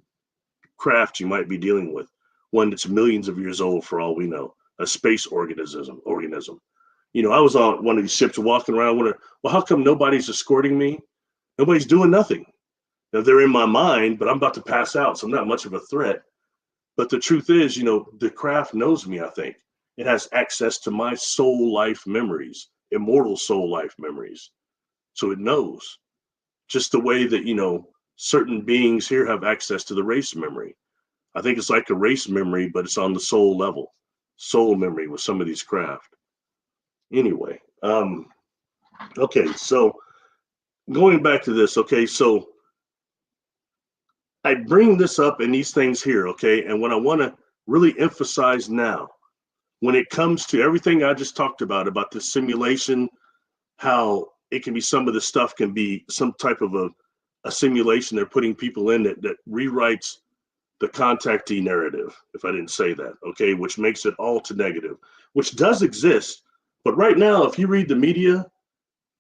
craft you might be dealing with. One that's millions of years old for all we know, a space organism. I was on one of these ships walking around wondering, well, how come nobody's escorting me? Nobody's doing nothing. Now they're in my mind, but I'm about to pass out, so I'm not much of a threat. But the truth is, the craft knows me, I think. It has access to my soul life memories, immortal soul life memories. So it knows, just the way that, certain beings here have access to the race memory. I think it's like a race memory, but it's on the soul level, soul memory with some of these craft. Anyway, okay, so going back to this, okay, so I bring this up in these things here, okay, and what I want to really emphasize now, when it comes to everything I just talked about this simulation, how it can be, some of the stuff can be some type of a simulation they're putting people in that rewrites the contactee narrative, if I didn't say that, okay, which makes it all to negative, which does exist. But right now, if you read the media,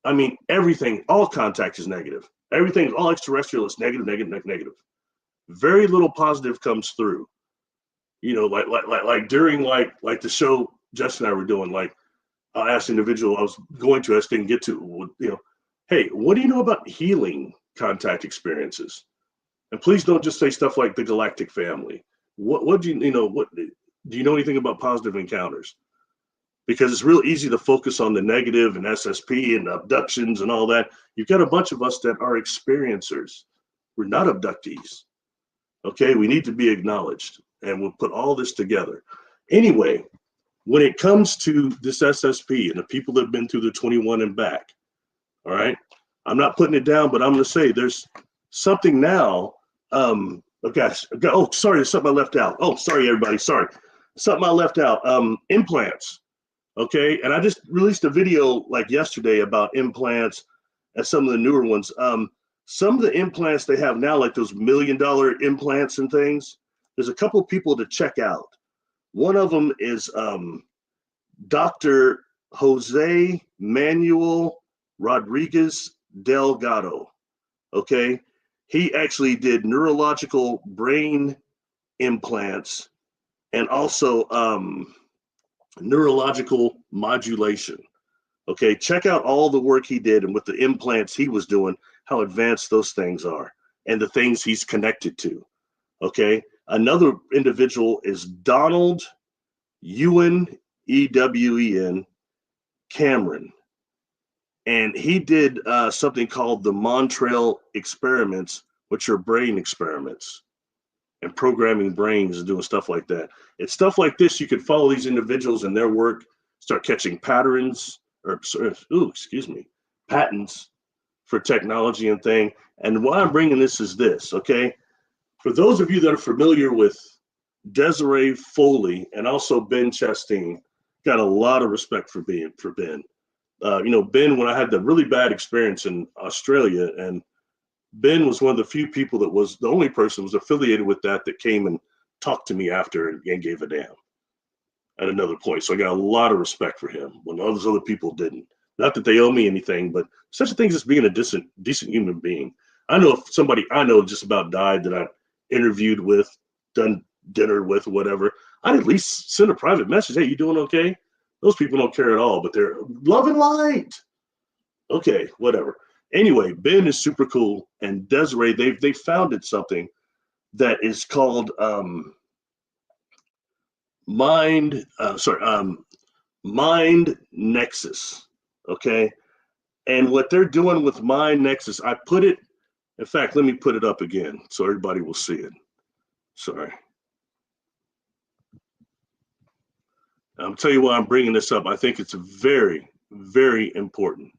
I mean, everything, all contact is negative. Everything, all extraterrestrial is negative, negative, negative. Very little positive comes through. Like during like the show Justin and I were doing, like I asked an individual I was going to, I just didn't get to, hey, what do you know about healing contact experiences? And please don't just say stuff like the galactic family. What do what do you know anything about positive encounters? Because it's real easy to focus on the negative and SSP and abductions and all that. You've got a bunch of us that are experiencers. We're not abductees. Okay, we need to be acknowledged, and we'll put all this together. Anyway, when it comes to this SSP and the people that have been through the 21 and back, all right, I'm not putting it down, but I'm going to say there's something now. Oh gosh, oh sorry, there's something I left out. Oh, sorry everybody, sorry, something I left out. Implants, okay, and I just released a video like yesterday about implants and some of the newer ones. Some of the implants they have now, like those $1 million implants and things, there's a couple of people to check out. One of them is Dr. Jose Manuel Rodriguez Delgado. Okay, he actually did neurological brain implants and also neurological modulation. Okay, check out all the work he did and with the implants he was doing, how advanced those things are and the things he's connected to. Okay, another individual is Donald Ewen, Ewen Cameron, and he did something called the Montreal experiments, which are brain experiments and programming brains and doing stuff like that. It's stuff like this. You can follow these individuals and their work, start catching patterns patents for technology and thing. And why I'm bringing this is this, okay? For those of you that are familiar with Desiree Foley and also Ben Chastain, got a lot of respect for Ben. Ben, when I had the really bad experience in Australia, and Ben was one of the few people that was the only person who was affiliated with that came and talked to me after and gave a damn at another point. So I got a lot of respect for him when all those other people didn't. Not that they owe me anything, but such a thing as being a decent human being. I know if somebody I know just about died that I interviewed with, done dinner with, whatever, I'd at least send a private message. Hey, you doing okay? Those people don't care at all, but they're love and light. Okay, whatever. Anyway, Ben is super cool, and Desiree, they founded something that is called Mind Nexus. Okay, and what they're doing with Mind Nexus, I put it. In fact, let me put it up again so everybody will see it. Sorry. I'll tell you why I'm bringing this up. I think it's very, very important.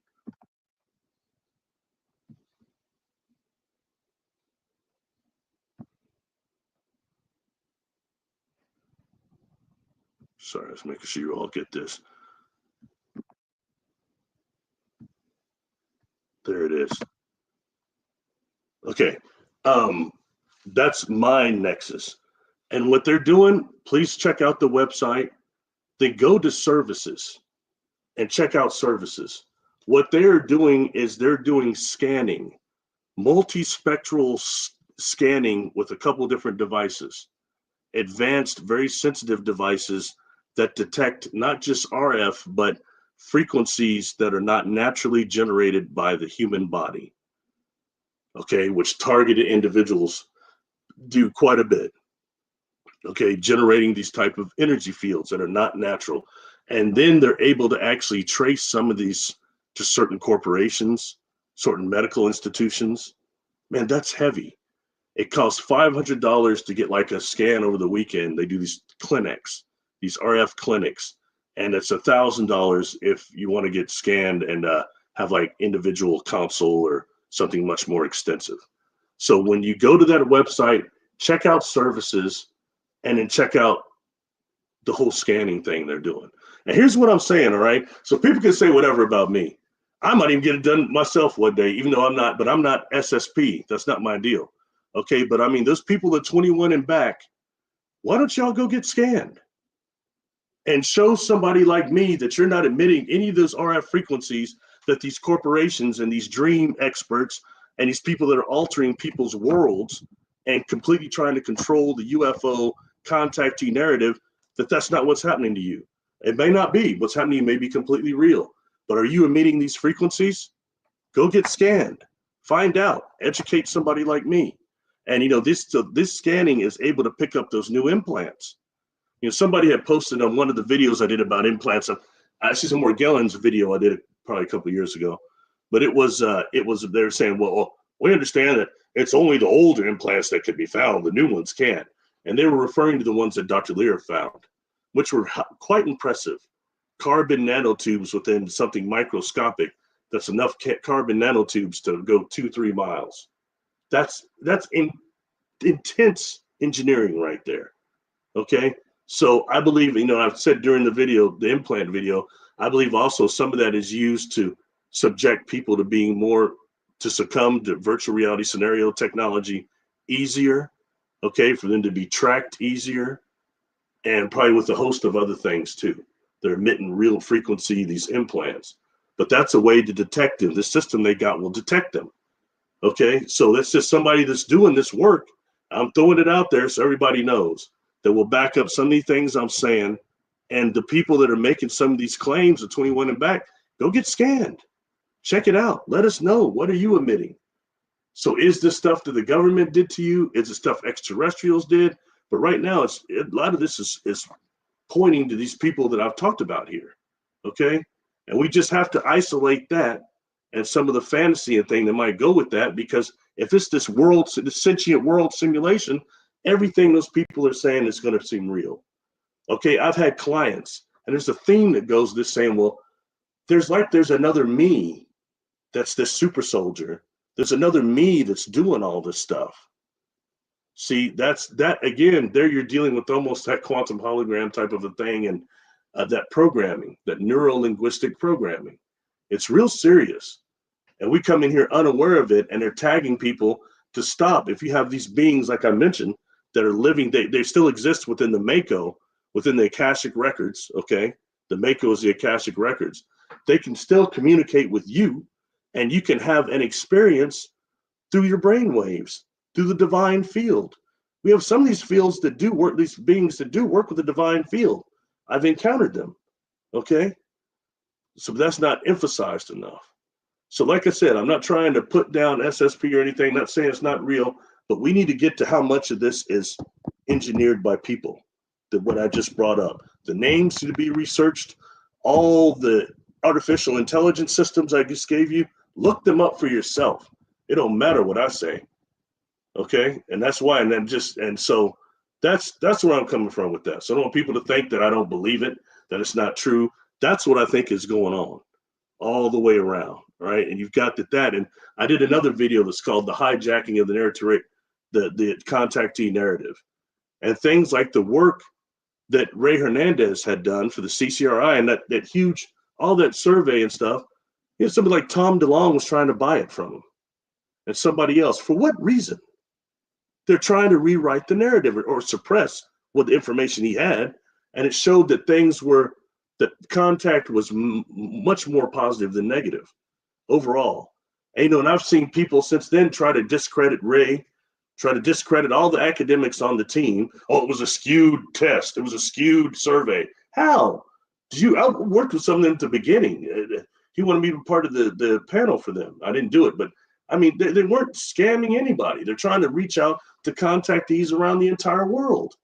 Sorry, let's make sure you all get this. There it is. Okay. That's Mind Nexus. And what they're doing, please check out the website. They go to services and check out services. What they're doing is they're doing scanning, multispectral scanning with a couple different devices, advanced, very sensitive devices that detect not just RF, but frequencies that are not naturally generated by the human body. okay, which targeted individuals do quite a bit, okay, generating these type of energy fields that are not natural. And then they're able to actually trace some of these to certain corporations, certain medical institutions. Man, that's heavy. It costs $500 to get like a scan over the weekend. They do these clinics, these RF clinics, and it's $1,000 if you want to get scanned and have like individual console or something much more extensive. So when you go to that website, check out services and then check out the whole scanning thing they're doing. And here's what I'm saying, all right? So people can say whatever about me. I might even get it done myself one day, even though I'm not SSP. That's not my deal. Okay, but I mean, those people at 21 and back, why don't y'all go get scanned and show somebody like me that you're not emitting any of those RF frequencies that these corporations and these dream experts and these people that are altering people's worlds and completely trying to control the UFO contactee narrative, that's not what's happening to you. It may not be. What's happening may be completely real. But are you emitting these frequencies? Go get scanned. Find out. Educate somebody like me. And this scanning is able to pick up those new implants. Somebody had posted on one of the videos I did about implants. I see some more Gellen's video I did probably a couple of years ago, but it was they're saying, well, we understand that it's only the older implants that could be found, the new ones can't, and they were referring to the ones that Dr. Lear found, which were quite impressive. Carbon nanotubes within something microscopic that's enough carbon nanotubes to go 2-3 miles. That's intense engineering right there. Okay. So I believe, I've said during the video, the implant video, I believe also some of that is used to subject people to succumb to virtual reality scenario technology easier, okay, for them to be tracked easier, and probably with a host of other things too. They're emitting real frequency, these implants, but that's a way to detect them. The system they got will detect them. Okay, so that's just somebody that's doing this work. I'm throwing it out there so everybody knows that will back up some of these things I'm saying. And the people that are making some of these claims of 21 and back, go get scanned. Check it out. Let us know. What are you emitting? So is this stuff that the government did to you? Is it stuff extraterrestrials did? But right now, a lot of this is pointing to these people that I've talked about here. Okay? And we just have to isolate that and some of the fantasy and thing that might go with that, because if it's this sentient world simulation, everything those people are saying is going to seem real. Okay, I've had clients, and there's a theme that goes this saying, well, there's another me that's this super soldier. There's another me that's doing all this stuff. See, that again, there you're dealing with almost that quantum hologram type of a thing, and that programming, that neuro-linguistic programming. It's real serious. And we come in here unaware of it, and they're tagging people to stop. If you have these beings, like I mentioned, that are living, they still exist within the Mako, within the Akashic records, okay? The Mako is the Akashic records. They can still communicate with you, and you can have an experience through your brain waves, through the divine field. We have some of these fields that do work, these beings that do work with the divine field. I've encountered them, okay? So that's not emphasized enough. So like I said, I'm not trying to put down SSP or anything, not saying it's not real, but we need to get to how much of this is engineered by people, that what I just brought up. The names need to be researched. All the artificial intelligence systems I just gave you, look them up for yourself. It don't matter what I say. Okay? And that's why, so that's where I'm coming from with that. So I don't want people to think that I don't believe it, that it's not true. That's what I think is going on all the way around. Right. And you've got that. And I did another video that's called The Hijacking of the Narrative, the Contactee Narrative. And things like the work that Ray Hernandez had done for the CCRI and that huge, all that survey and stuff, somebody like Tom DeLonge was trying to buy it from him. And somebody else. For what reason? They're trying to rewrite the narrative or suppress what the information he had. And it showed that that contact was much more positive than negative overall. And I've seen people since then try to discredit Ray, try to discredit all the academics on the team. Oh, it was a skewed test. It was a skewed survey. How? I worked with some of them at the beginning. He wanted me to be part of the panel for them. I didn't do it, but I mean, they weren't scamming anybody. They're trying to reach out to contactees around the entire world.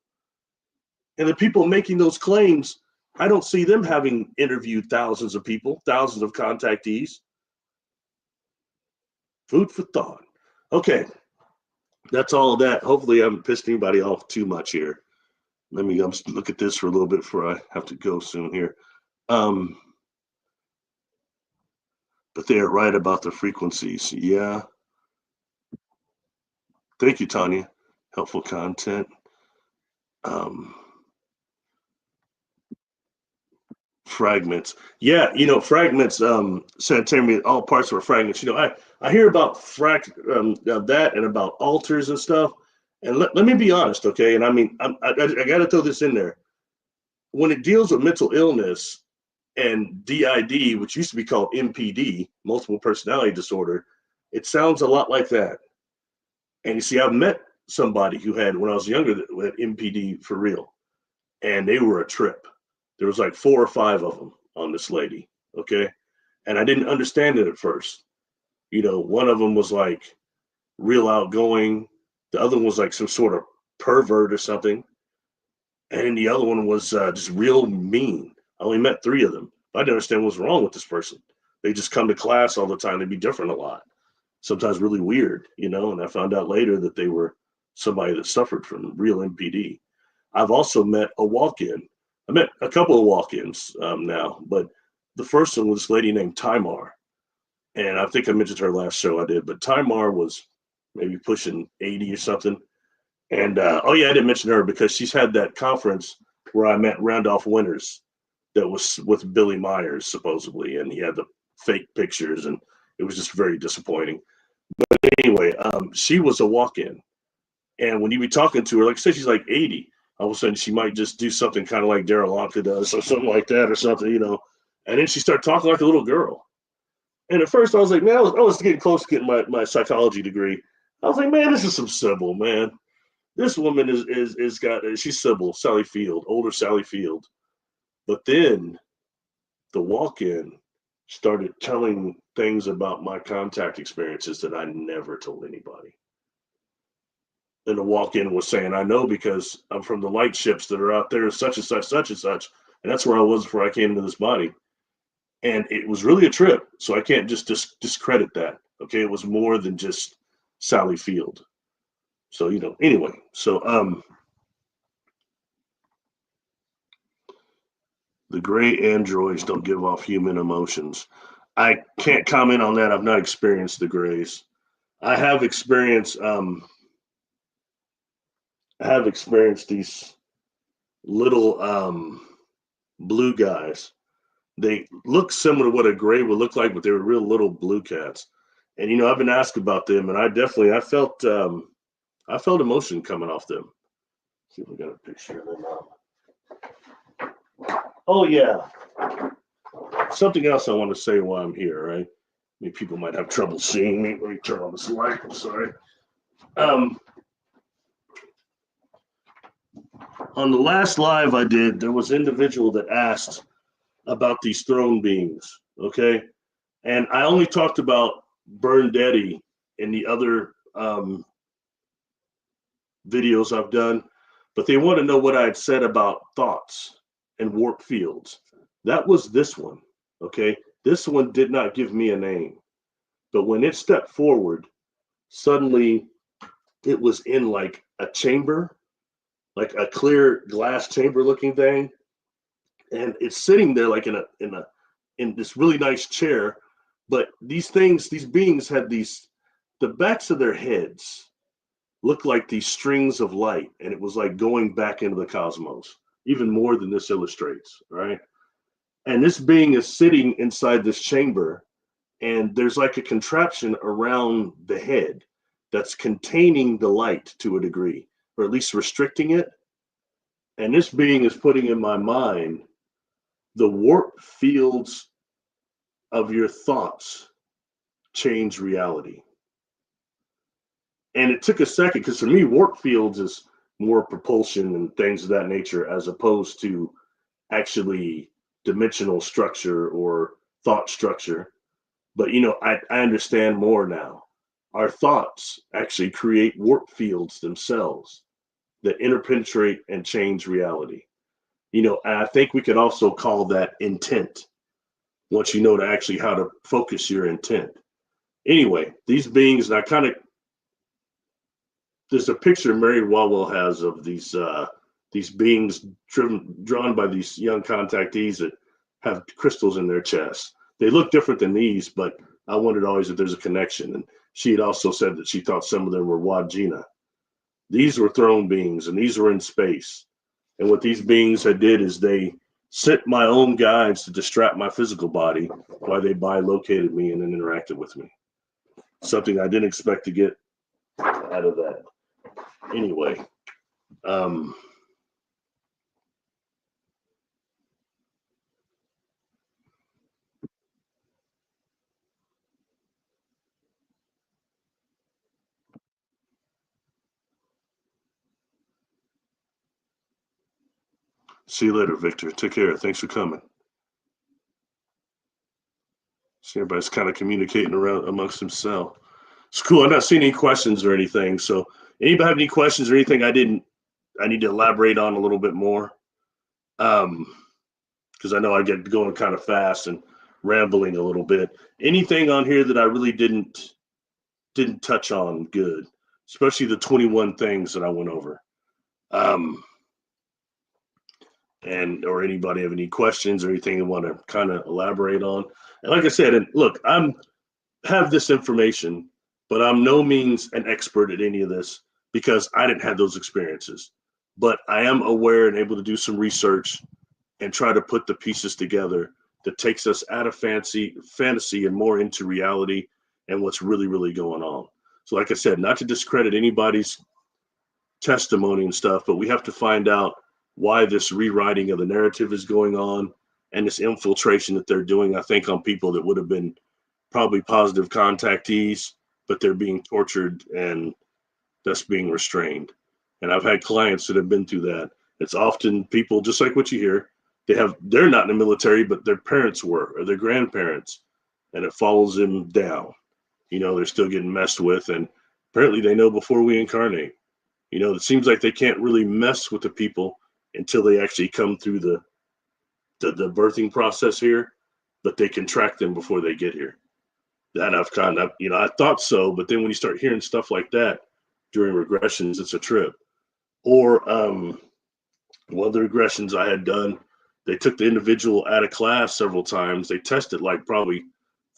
And the people making those claims, I don't see them having interviewed thousands of people, thousands of contactees. Food for thought. Okay, that's all of that. Hopefully I haven't pissed anybody off too much here. Let me look at this for a little bit before I have to go soon here. But they're right about the frequencies. Yeah. Thank you, Tanya. Helpful content. Fragments. Yeah, fragments, sanitarium, all parts are fragments. I hear about that and about altars and stuff. And let me be honest, okay? And I mean, I got to throw this in there. When it deals with mental illness and DID, which used to be called MPD, multiple personality disorder, it sounds a lot like that. And you see, I've met somebody who had, when I was younger, that had MPD for real, and they were a trip. There was like 4 or 5 of them on this lady, okay? And I didn't understand it at first. One of them was like real outgoing. The other one was like some sort of pervert or something. And then the other one was just real mean. I only met 3 of them. I didn't understand what was wrong with this person. They just come to class all the time. They'd be different a lot. Sometimes really weird, and I found out later that they were somebody that suffered from real MPD. I've also met a walk-in. I met a couple of walk-ins now, but the first one was this lady named Timar. And I think I mentioned her last show I did, but Timar was maybe pushing 80 or something. And I didn't mention her because she's had that conference where I met Randolph Winters that was with Billy Myers, supposedly, and he had the fake pictures, and it was just very disappointing. But anyway, she was a walk-in. And when you be talking to her, like I said, she's like 80. All of a sudden, she might just do something kind of like Daryl Anka does or something like that or something, And then she started talking like a little girl. And at first, I was like, man, I was getting close to getting my psychology degree. I was like, man, this is some Sybil, man. This woman is got, she's Sybil, Sally Field, older Sally Field. But then the walk-in started telling things about my contact experiences that I never told anybody. And the walk-in was saying, I know because I'm from the light ships that are out there, such and such, such and such. And that's where I was before I came into this body. And it was really a trip. So I can't just discredit that. Okay. It was more than just Sally Field. So, anyway, so the gray androids don't give off human emotions. I can't comment on that. I've not experienced the grays. I have experienced these little blue guys. They look similar to what a gray would look like, but they were real little blue cats. And I've been asked about them, and I felt emotion coming off them. Let's see if we got a picture of them now. Oh yeah. Something else I want to say while I'm here, right? I mean, people might have trouble seeing me. Let me turn on this light. I'm sorry. On the last live I did, there was an individual that asked about these throne beings, okay? And I only talked about Burn Daddy in the other videos I've done, but they want to know what I had said about thoughts and warp fields. That was this one, okay? This one did not give me a name, but when it stepped forward, suddenly it was in like a chamber, like a clear glass chamber looking thing. And it's sitting there like in this really nice chair. But these beings had the backs of their heads looked like these strings of light, and it was like going back into the cosmos, even more than this illustrates, right? And this being is sitting inside this chamber, and there's like a contraption around the head that's containing the light to a degree, or at least restricting it. And this being is putting in my mind the warp fields of your thoughts change reality. And it took a second, because for me, warp fields is more propulsion and things of that nature, as opposed to actually dimensional structure or thought structure. But I understand more now. Our thoughts actually create warp fields themselves that interpenetrate and change reality. And I think we could also call that intent once you know to actually how to focus your intent. Anyway, these beings, and I kind of, there's a picture Mary Walwell has of these beings drawn by these young contactees that have crystals in their chests. They look different than these, but I wondered always if there's a connection. And she had also said that she thought some of them were Wajina. These were throne beings, and these were in space. And what these beings had did is they sent my own guides to distract my physical body while they bilocated me and then interacted with me. Something I didn't expect to get out of that. Anyway, see you later, Victor. Take care. Thanks for coming. See, everybody's kind of communicating around amongst themselves. It's cool. I'm not seeing any questions or anything. So, anybody have any questions or anything I need to elaborate on a little bit more? Because I know I get going kind of fast and rambling a little bit. Anything on here that I really didn't touch on good, especially the 21 things that I went over. And or anybody have any questions or anything you want to kind of elaborate on? And like I said, and look, have this information, but I'm no means an expert at any of this because I didn't have those experiences. But I am aware and able to do some research and try to put the pieces together that takes us out of fantasy and more into reality and what's really, really going on. So like I said, not to discredit anybody's testimony and stuff, but we have to find out why this rewriting of the narrative is going on and this infiltration that they're doing, I think, on people that would have been probably positive contactees, but they're being tortured and that's being restrained. And I've had clients that have been through that. It's often people just like what you hear. They're not in the military, but their parents were or their grandparents, and it follows them down. They're still getting messed with, and apparently they know before we incarnate. It seems like they can't really mess with the people until they actually come through the birthing process here, but they can track them before they get here. That I've kind of, I thought so, but then when you start hearing stuff like that during regressions, it's a trip. Or one of the regressions I had done, they took the individual out of class several times. They tested like probably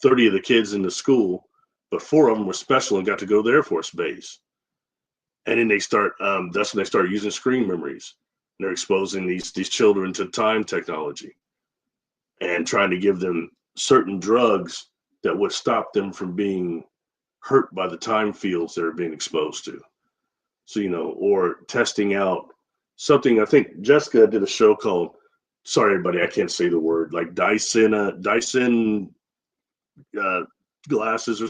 30 of the kids in the school, but 4 of them were special and got to go to the Air Force Base. And then that's when they start using screen memories. They're exposing these children to time technology and trying to give them certain drugs that would stop them from being hurt by the time fields they're being exposed to. So, or testing out something. I think Jessica did a show called, sorry, everybody, I can't say the word, like Dyson glasses or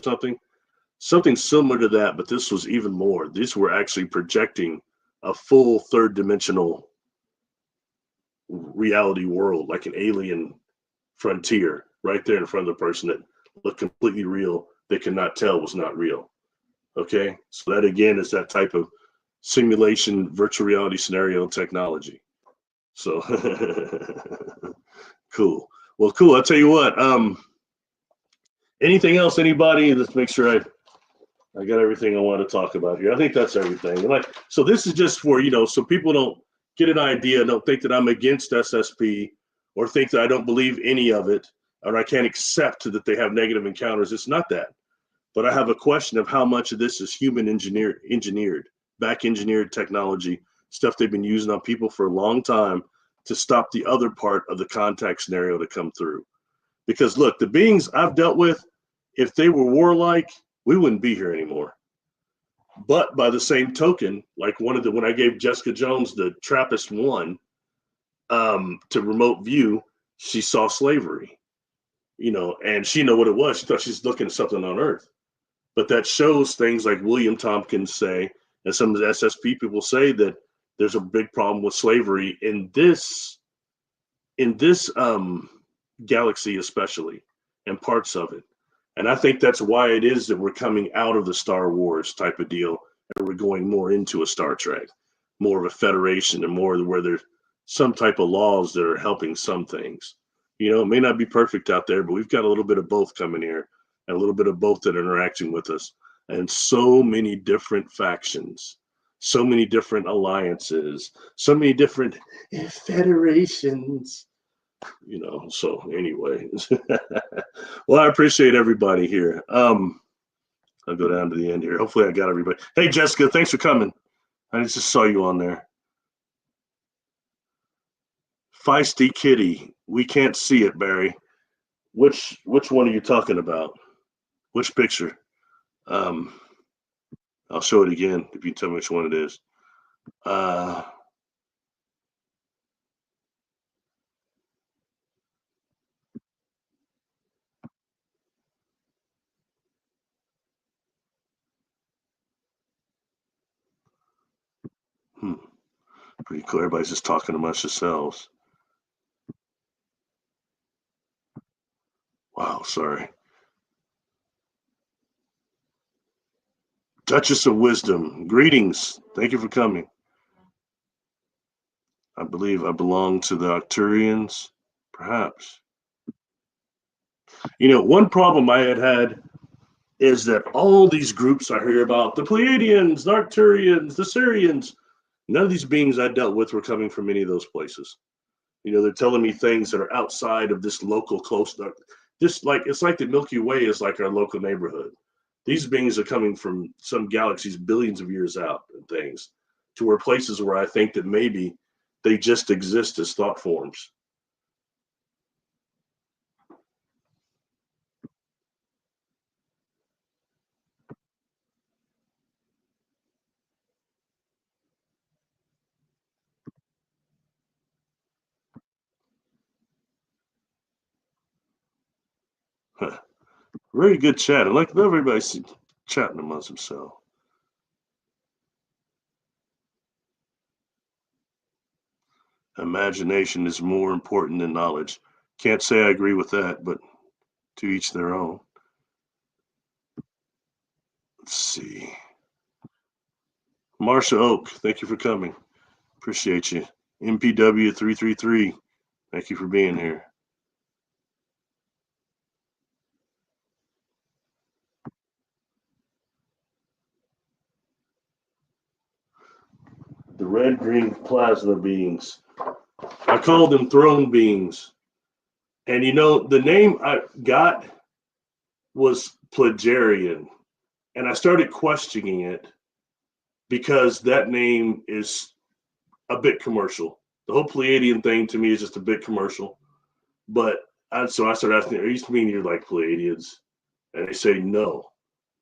something similar to that, but this was even more. These were actually projecting a full third dimensional reality world, like an alien frontier right there in front of the person that looked completely real. They could not tell was not real. Okay. So that again is that type of simulation, virtual reality scenario technology. So cool. Well, cool. I'll tell you what, anything else, anybody? Let's make sure I got everything I want to talk about here. I think that's everything. So this is just for, so people don't get an idea, don't think that I'm against SSP or think that I don't believe any of it or I can't accept that they have negative encounters. It's not that. But I have a question of how much of this is human engineered, back engineered technology, stuff they've been using on people for a long time to stop the other part of the contact scenario to come through. Because look, the beings I've dealt with, if they were warlike, we wouldn't be here anymore. But by the same token, like when I gave Jessica Jones the Trappist 1 to remote view, she saw slavery, and she knew what it was. She thought she's looking at something on Earth. But that shows things like William Tompkins say, and some of the SSP people say that there's a big problem with slavery in this galaxy, especially, and parts of it. And I think that's why it is that we're coming out of the Star Wars type of deal, and we're going more into a Star Trek, more of a federation, and more where there's some type of laws that are helping some things. You know, it may not be perfect out there, but we've got a little bit of both coming here, and a little bit of both that are interacting with us, and so many different factions, so many different alliances, so many different federations. You know, so anyway. Well, I appreciate everybody here. I'll go down to the end here. Hopefully I got everybody. Hey, Jessica, thanks for coming. I just saw you on there. Feisty Kitty. We can't see it, Barry. Which one are you talking about? Which picture? I'll show it again if you tell me which one it is. Pretty cool. Everybody's just talking amongst themselves. Wow, sorry. Duchess of Wisdom. Greetings. Thank you for coming. I believe I belong to the Arcturians, perhaps. You know, one problem I had is that all these groups I hear about, the Pleiadians, the Arcturians, the Syrians, none of these beings I dealt with were coming from any of those places. You know, they're telling me things that are outside of this local close. Just like it's like the Milky Way is like our local neighborhood. These beings are coming from some galaxies billions of years out and things to where places where I think that maybe they just exist as thought forms. Huh. Very good chat. I like everybody chatting amongst themselves. Imagination is more important than knowledge. Can't say I agree with that, but to each their own. Let's see. Marsha Oak, thank you for coming. Appreciate you. MPW 333, thank you for being here. The red-green plasma beings. I called them throne beings. And you know, the name I got was Plagerian. And I started questioning it because that name is a bit commercial. The whole Pleiadian thing to me is just a bit commercial. But so I started asking, are you mean you're like Pleiadians? And they say, no,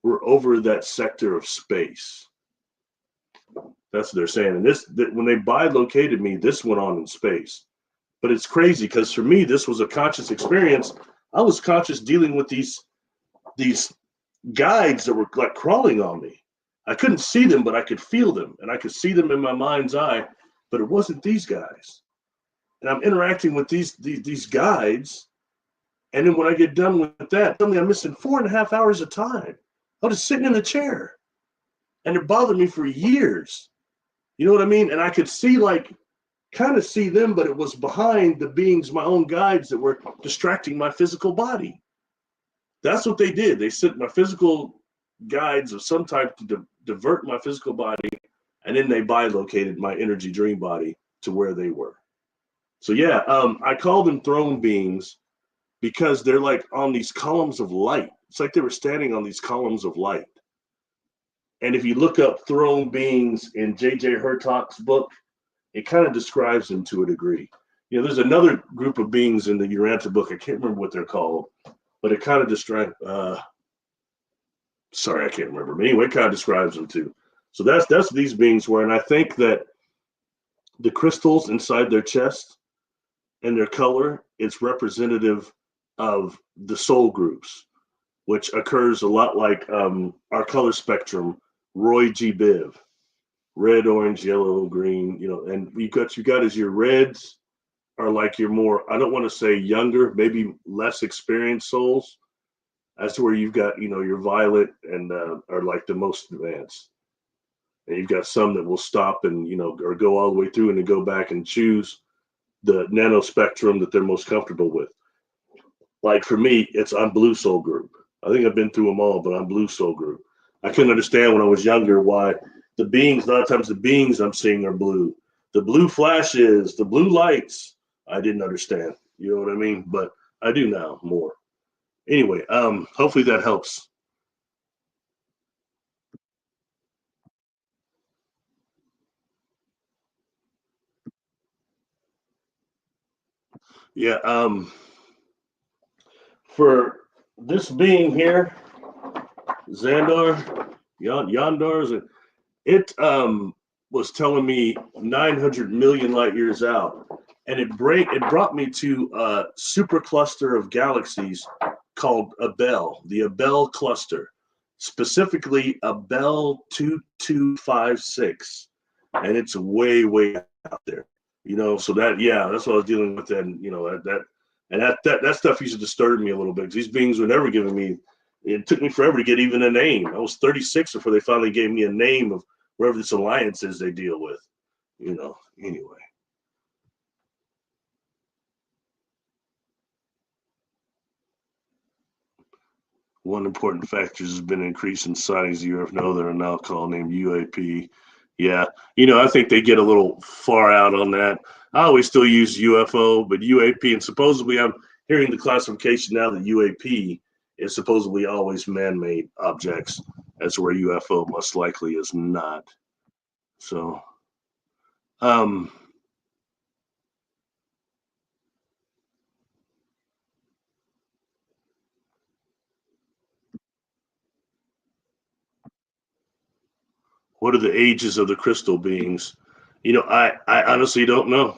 we're over that sector of space. That's what they're saying. And when they bilocated me, this went on in space. But it's crazy because for me, this was a conscious experience. I was conscious dealing with these guides that were like crawling on me. I couldn't see them, but I could feel them, and I could see them in my mind's eye. But it wasn't these guys. And I'm interacting with these guides, and then when I get done with that, suddenly I'm missing 4.5 hours of time. I was just sitting in the chair, and it bothered me for years. You know what I mean? And I could see kind of see them, but it was behind the beings, my own guides, that were distracting my physical body. That's what they did. They sent my physical guides of some type to divert my physical body, and then they bilocated my energy dream body to where they were. So yeah, I call them throne beings because they're like on these columns of light. It's like they were standing on these columns of light. And if you look up throne beings in J.J. Hurtak's book, it kind of describes them to a degree. You know, there's another group of beings in the Uranta book. I can't remember what they're called, but it kind of describes. Sorry, I can't remember. But anyway, it kind of describes them too. So that's what these beings were, and I think that the crystals inside their chest and their color is representative of the soul groups, which occurs a lot like our color spectrum, Roy G. Biv, red, orange, yellow, green, you know, and you got as your reds are like your more, I don't want to say younger, maybe less experienced souls. That's where you've got, your violet and are like the most advanced. And you've got some that will stop and, or go all the way through and then go back and choose the nano spectrum that they're most comfortable with. Like for me, I'm Blue Soul Group. I think I've been through them all, but I'm Blue Soul Group. I couldn't understand when I was younger why a lot of times the beings I'm seeing are blue. The blue flashes, the blue lights, I didn't understand. You know what I mean? But I do now more. Anyway, hopefully that helps. Yeah, for this being here, Xandar, Yondar, it was telling me 900 million light years out, and it brought me to a supercluster of galaxies called Abell, the Abell cluster, specifically Abell 2256, and it's way out there. So that's what I was dealing with, and that stuff used to disturb me a little bit. These beings were never giving me. It took me forever to get even a name. I was 36 before they finally gave me a name of wherever this alliance is they deal with. Anyway. One important factor has been increase in sightings of UFO that are now called named UAP. Yeah, I think they get a little far out on that. I always still use UFO, but UAP, and supposedly I'm hearing the classification now that UAP is supposedly always man-made objects. That's where UFO most likely is not. So, um, what are the ages of the crystal beings? I honestly don't know.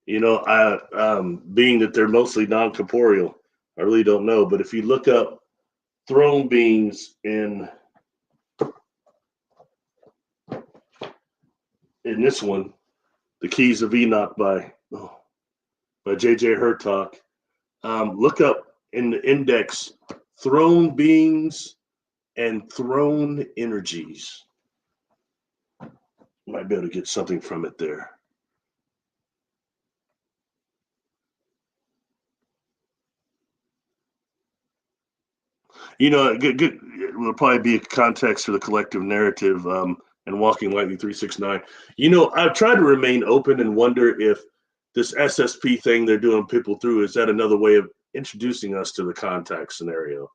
Being that they're mostly non-corporeal, I really don't know. But if you look up throne beings in this one, The Keys of Enoch by J.J. Hertog, look up in the index throne beings and throne energies. Might be able to get something from it there. Good will probably be a context for the collective narrative and Walking Lightning 369. I've tried to remain open and wonder if this SSP thing they're doing people through, is that another way of introducing us to the contact scenario?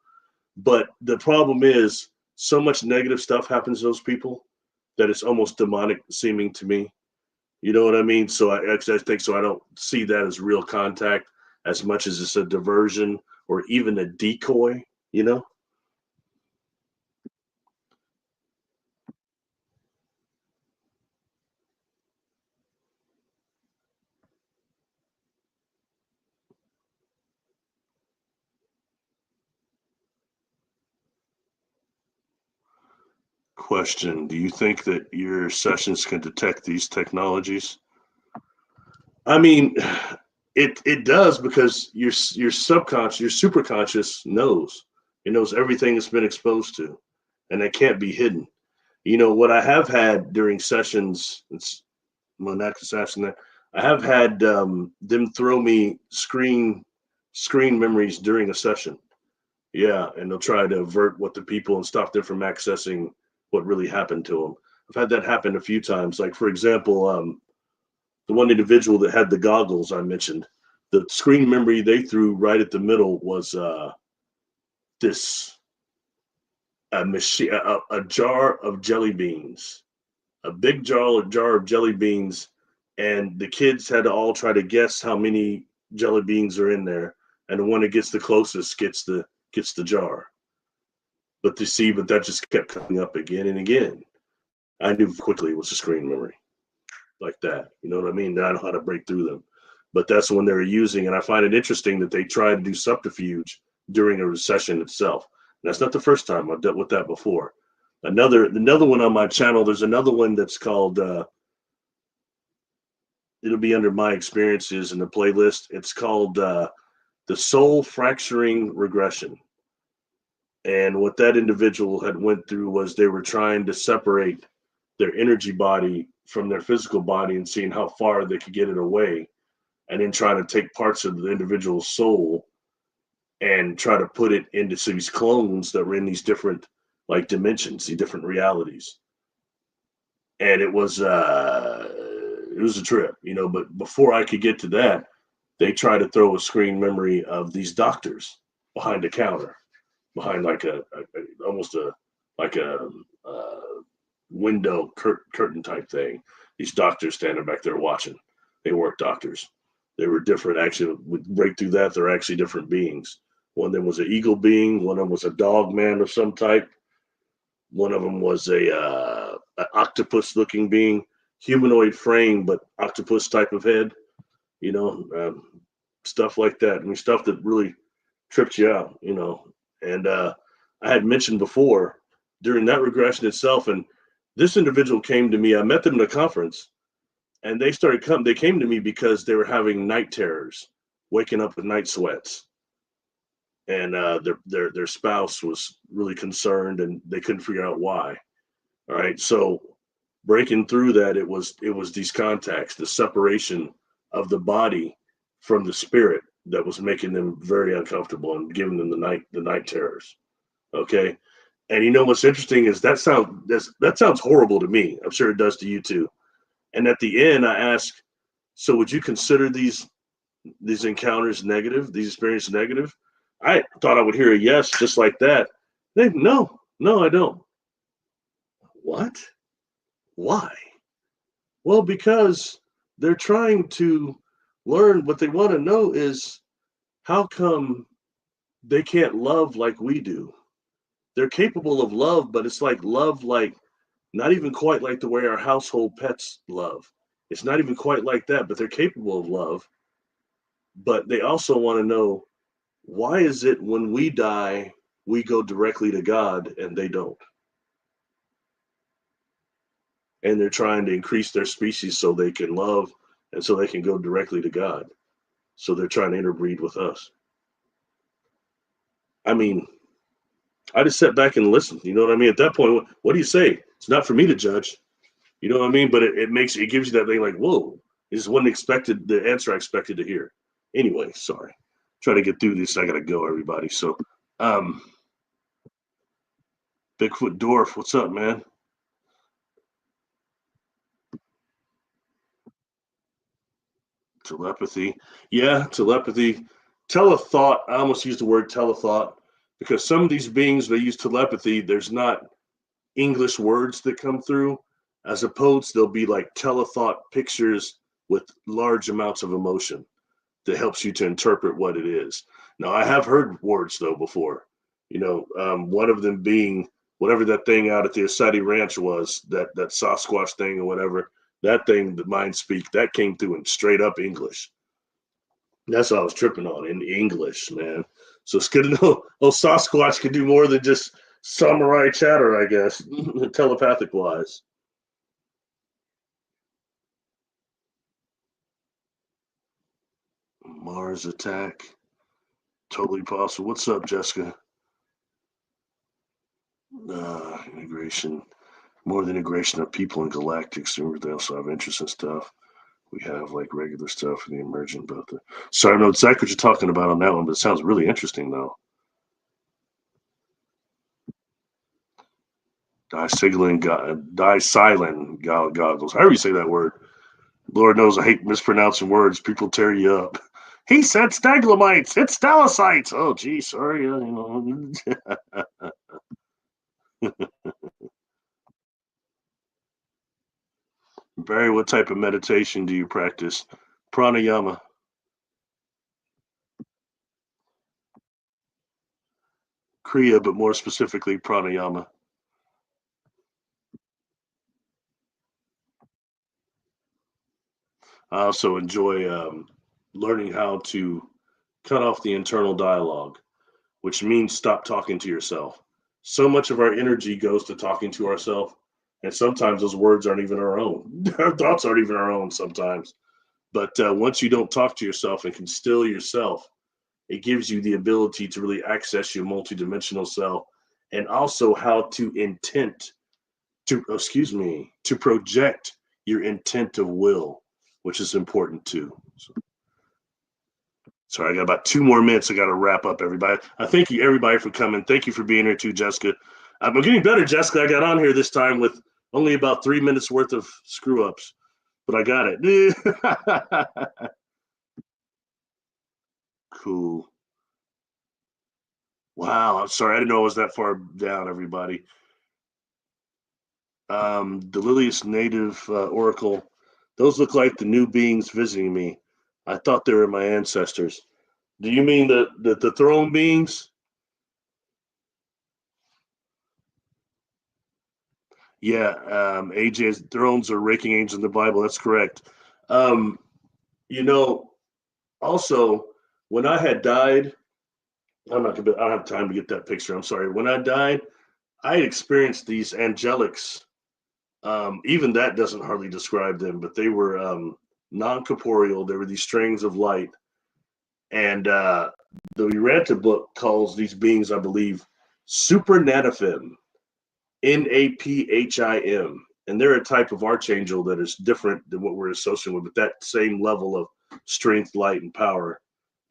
But the problem is so much negative stuff happens to those people that it's almost demonic seeming to me. You know what I mean? So I think so. I don't see that as real contact as much as it's a diversion or even a decoy, you know? Question: do you think that your sessions can detect these technologies? I mean, it does, because your subconscious, your superconscious knows. It knows everything it's been exposed to, and that can't be hidden. What I have had during sessions, it's Monac Assassin, that I have had them throw me screen memories during a session. Yeah, and they'll try to avert what the people and stop them from accessing what really happened to them. I've had that happen a few times. Like, for example, the one individual that had the goggles I mentioned, the screen memory they threw right at the middle was this a jar of jelly beans, a big jar of jelly beans, and the kids had to all try to guess how many jelly beans are in there, and the one that gets the closest gets the jar. But that just kept coming up again and again. I knew quickly it was a screen memory like that. You know what I mean? I know how to break through them. But that's the one they were using. And I find it interesting that they try to do subterfuge during a recession itself. And that's not the first time I've dealt with that before. Another one on my channel, there's another one that's called, it'll be under my experiences in the playlist. It's called The Soul Fracturing Regression. And what that individual had went through was they were trying to separate their energy body from their physical body and seeing how far they could get it away, and then trying to take parts of the individual's soul and try to put it into these clones that were in these different like dimensions, these different realities. And it was a trip, you know. But before I could get to that, they tried to throw a screen memory of these doctors behind a counter, behind like almost a like a window curtain type thing. These doctors standing back there watching. They weren't doctors. They were different. Actually, would break through that. They're actually different beings. One of them was an eagle being. One of them was a dog man of some type. One of them was an octopus looking being, humanoid frame, but octopus type of head. You know, stuff like that. I mean, stuff that really trips you out. You know, and I had mentioned before during that regression itself, and this individual came to me. I met them in a conference, and they came to me because they were having night terrors, waking up with night sweats, and their spouse was really concerned, and they couldn't figure out why. All right, so breaking through that, it was these contacts, the separation of the body from the spirit that was making them very uncomfortable and giving them the night terrors. Okay, and you know what's interesting is that sounds horrible to me. I'm sure it does to you too. And at the end, I ask, so would you consider these encounters negative, these experiences negative? I thought I would hear a yes, just like that. No, no, I don't. What? Why? Well, because they're trying to learn. What they want to know is how come they can't love like we do? They're capable of love, but it's like love, like not even quite like the way our household pets love. It's not even quite like that, but they're capable of love. But they also want to know, why is it when we die, we go directly to God and they don't? And they're trying to increase their species so they can love and so they can go directly to God. So they're trying to interbreed with us. I mean, I just sat back and listened. You know what I mean? At that point, what do you say? It's not for me to judge. You know what I mean? But it gives you that thing like, whoa, this wasn't expected, the answer I expected to hear. Anyway, sorry. Try to get through this. I gotta go, everybody. So um Bigfoot Dwarf, what's up, man? Telepathy. Yeah, telepathy. Telethought. I almost used the word telethought because some of these beings they use telepathy, there's not English words that come through, as opposed there'll be like telethought pictures with large amounts of emotion that helps you to interpret what it is. Now, I have heard words though before, one of them being whatever that thing out at the Asadi Ranch was, that Sasquatch thing or whatever, that thing, the mind speak, that came through in straight up English. That's what I was tripping on, in English, man. So it's good to know. Oh, Sasquatch can do more than just samurai chatter, I guess, telepathic wise. Mars attack, totally possible. What's up, Jessica? Integration, more than integration of people in galactics. Remember, they also have interest in stuff. We have like regular stuff and the emergent, but so I don't know exactly what you're talking about on that one, but it sounds really interesting though. Disilent goggles. However you say that word. Lord knows I hate mispronouncing words. People tear you up. He said staglamites. It's stalactites. Oh, gee, sorry. Barry, what type of meditation do you practice? Pranayama. Kriya, but more specifically, pranayama. I also enjoy learning how to cut off the internal dialogue, which means stop talking to yourself. So much of our energy goes to talking to ourselves, and sometimes those words aren't even our own. Our thoughts aren't even our own sometimes. But once you don't talk to yourself and can still yourself, it gives you the ability to really access your multidimensional self and also how to project your intent of will, which is important too. So, sorry, I got about 2 more minutes. I got to wrap up, everybody. I thank you, everybody, for coming. Thank you for being here too, Jessica. I'm getting better, Jessica. I got on here this time with only about 3 minutes worth of screw ups, but I got it. Cool. Wow. I'm sorry. I didn't know it was that far down, everybody. The Lilius native oracle. Those look like the new beings visiting me. I thought they were my ancestors. Do you mean the throne beings? Yeah, AJ's thrones are raking angels in the Bible. That's correct. You know, also, when I had died, I don't have time to get that picture. I'm sorry. When I died, I experienced these angelics. Even that doesn't hardly describe them, but they were non-corporeal. They were these strings of light. And the Uranta book calls these beings, I believe, Supernaphim, Naphim. And they're a type of archangel that is different than what we're associating with, but that same level of strength, light, and power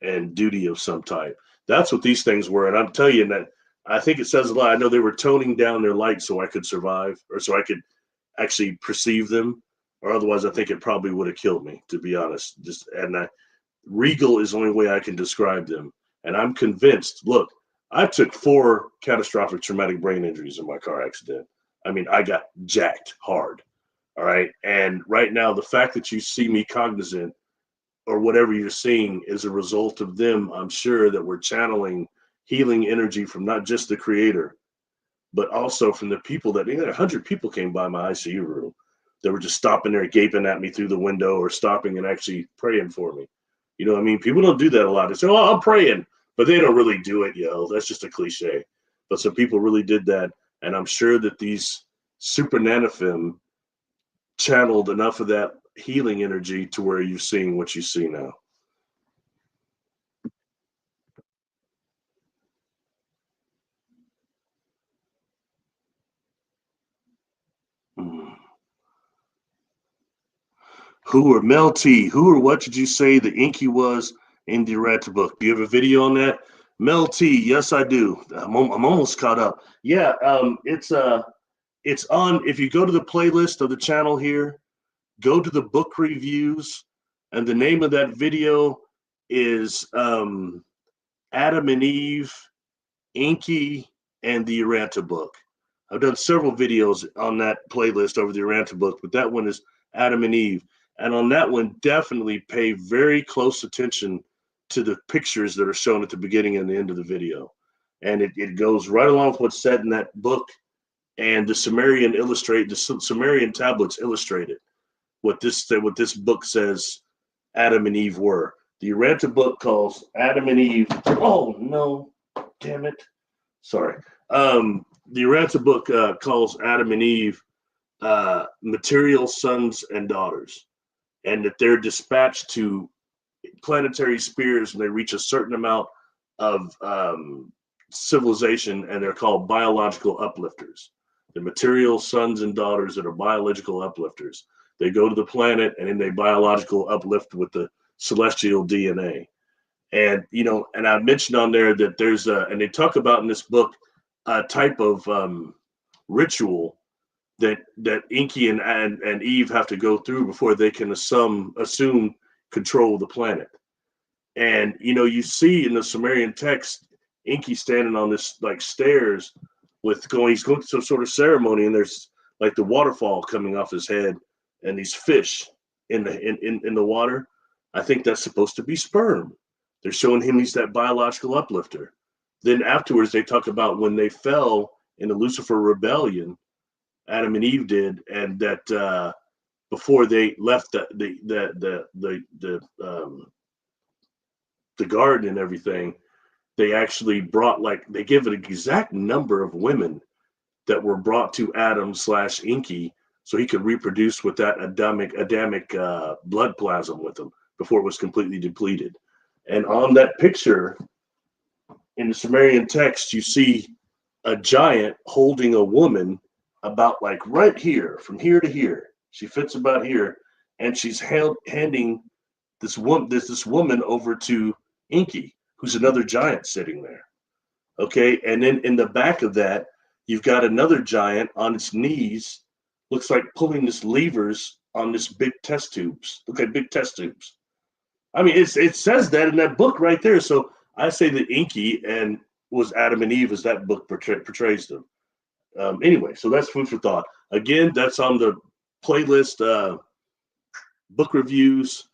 and duty of some type. That's what these things were. And I'm telling you that I think it says a lot. I know they were toning down their light so I could survive, or so I could actually perceive them, or otherwise I think it probably would have killed me, to be honest. Regal is the only way I can describe them. And I'm convinced, look, I took 4 catastrophic traumatic brain injuries in my car accident. I mean, I got jacked hard. All right. And right now, the fact that you see me cognizant or whatever you're seeing is a result of them. I'm sure that we're channeling healing energy from not just the creator, but also from the people that 100 people came by my ICU room. They were just stopping there, gaping at me through the window, or stopping and actually praying for me. You know what I mean? People don't do that a lot. They say, "Oh, I'm praying," but they don't really do it, That's just a cliche. But some people really did that, and I'm sure that these Supernaphim channeled enough of that healing energy to where you're seeing what you see now. Who or Mel T? Who or what did you say the Inky was in the Uranta book? Do you have a video on that? Mel T, yes, I do. I'm almost caught up. Yeah, it's on. If you go to the playlist of the channel here, go to the book reviews, and the name of that video is Adam and Eve, Inky, and the Uranta book. I've done several videos on that playlist over the Uranta book, but that one is Adam and Eve. And on that one, definitely pay very close attention to the pictures that are shown at the beginning and the end of the video. And it goes right along with what's said in that book. And the Sumerian tablets illustrated what this book says Adam and Eve were. The Uranta book calls Adam and Eve. Oh no, damn it! Sorry. The Uranta book calls Adam and Eve material sons and daughters, and that they're dispatched to planetary spheres when they reach a certain amount of civilization, and they're called biological uplifters. The material sons and daughters that are biological uplifters. They go to the planet and then they biological uplift with the celestial DNA. And and I mentioned on there that there's and they talk about in this book a type of ritual that Inky and Eve have to go through before they can assume control of the planet. And you see in the Sumerian text, Inky standing on this like stairs he's going through some sort of ceremony, and there's like the waterfall coming off his head and these fish in the water. I think that's supposed to be sperm. They're showing him he's that biological uplifter. Then afterwards they talk about when they fell in the Lucifer rebellion, Adam and Eve did, and that before they left the garden and everything, they actually brought, they give an exact number of women that were brought to Adam/Inky so he could reproduce with that Adamic blood plasm with him before it was completely depleted. And on that picture in the Sumerian text, you see a giant holding a woman about like right here, from here to here. She fits about here, and she's handing this woman over to Inky, who's another giant sitting there. Okay, and then in the back of that, you've got another giant on its knees, looks like pulling this levers on this big test tubes. Look at big test tubes. I mean, it says that in that book right there. So I say that Inky and was Adam and Eve as that book portrays them. Anyway, so that's food for thought. Again, that's on the playlist. Book reviews,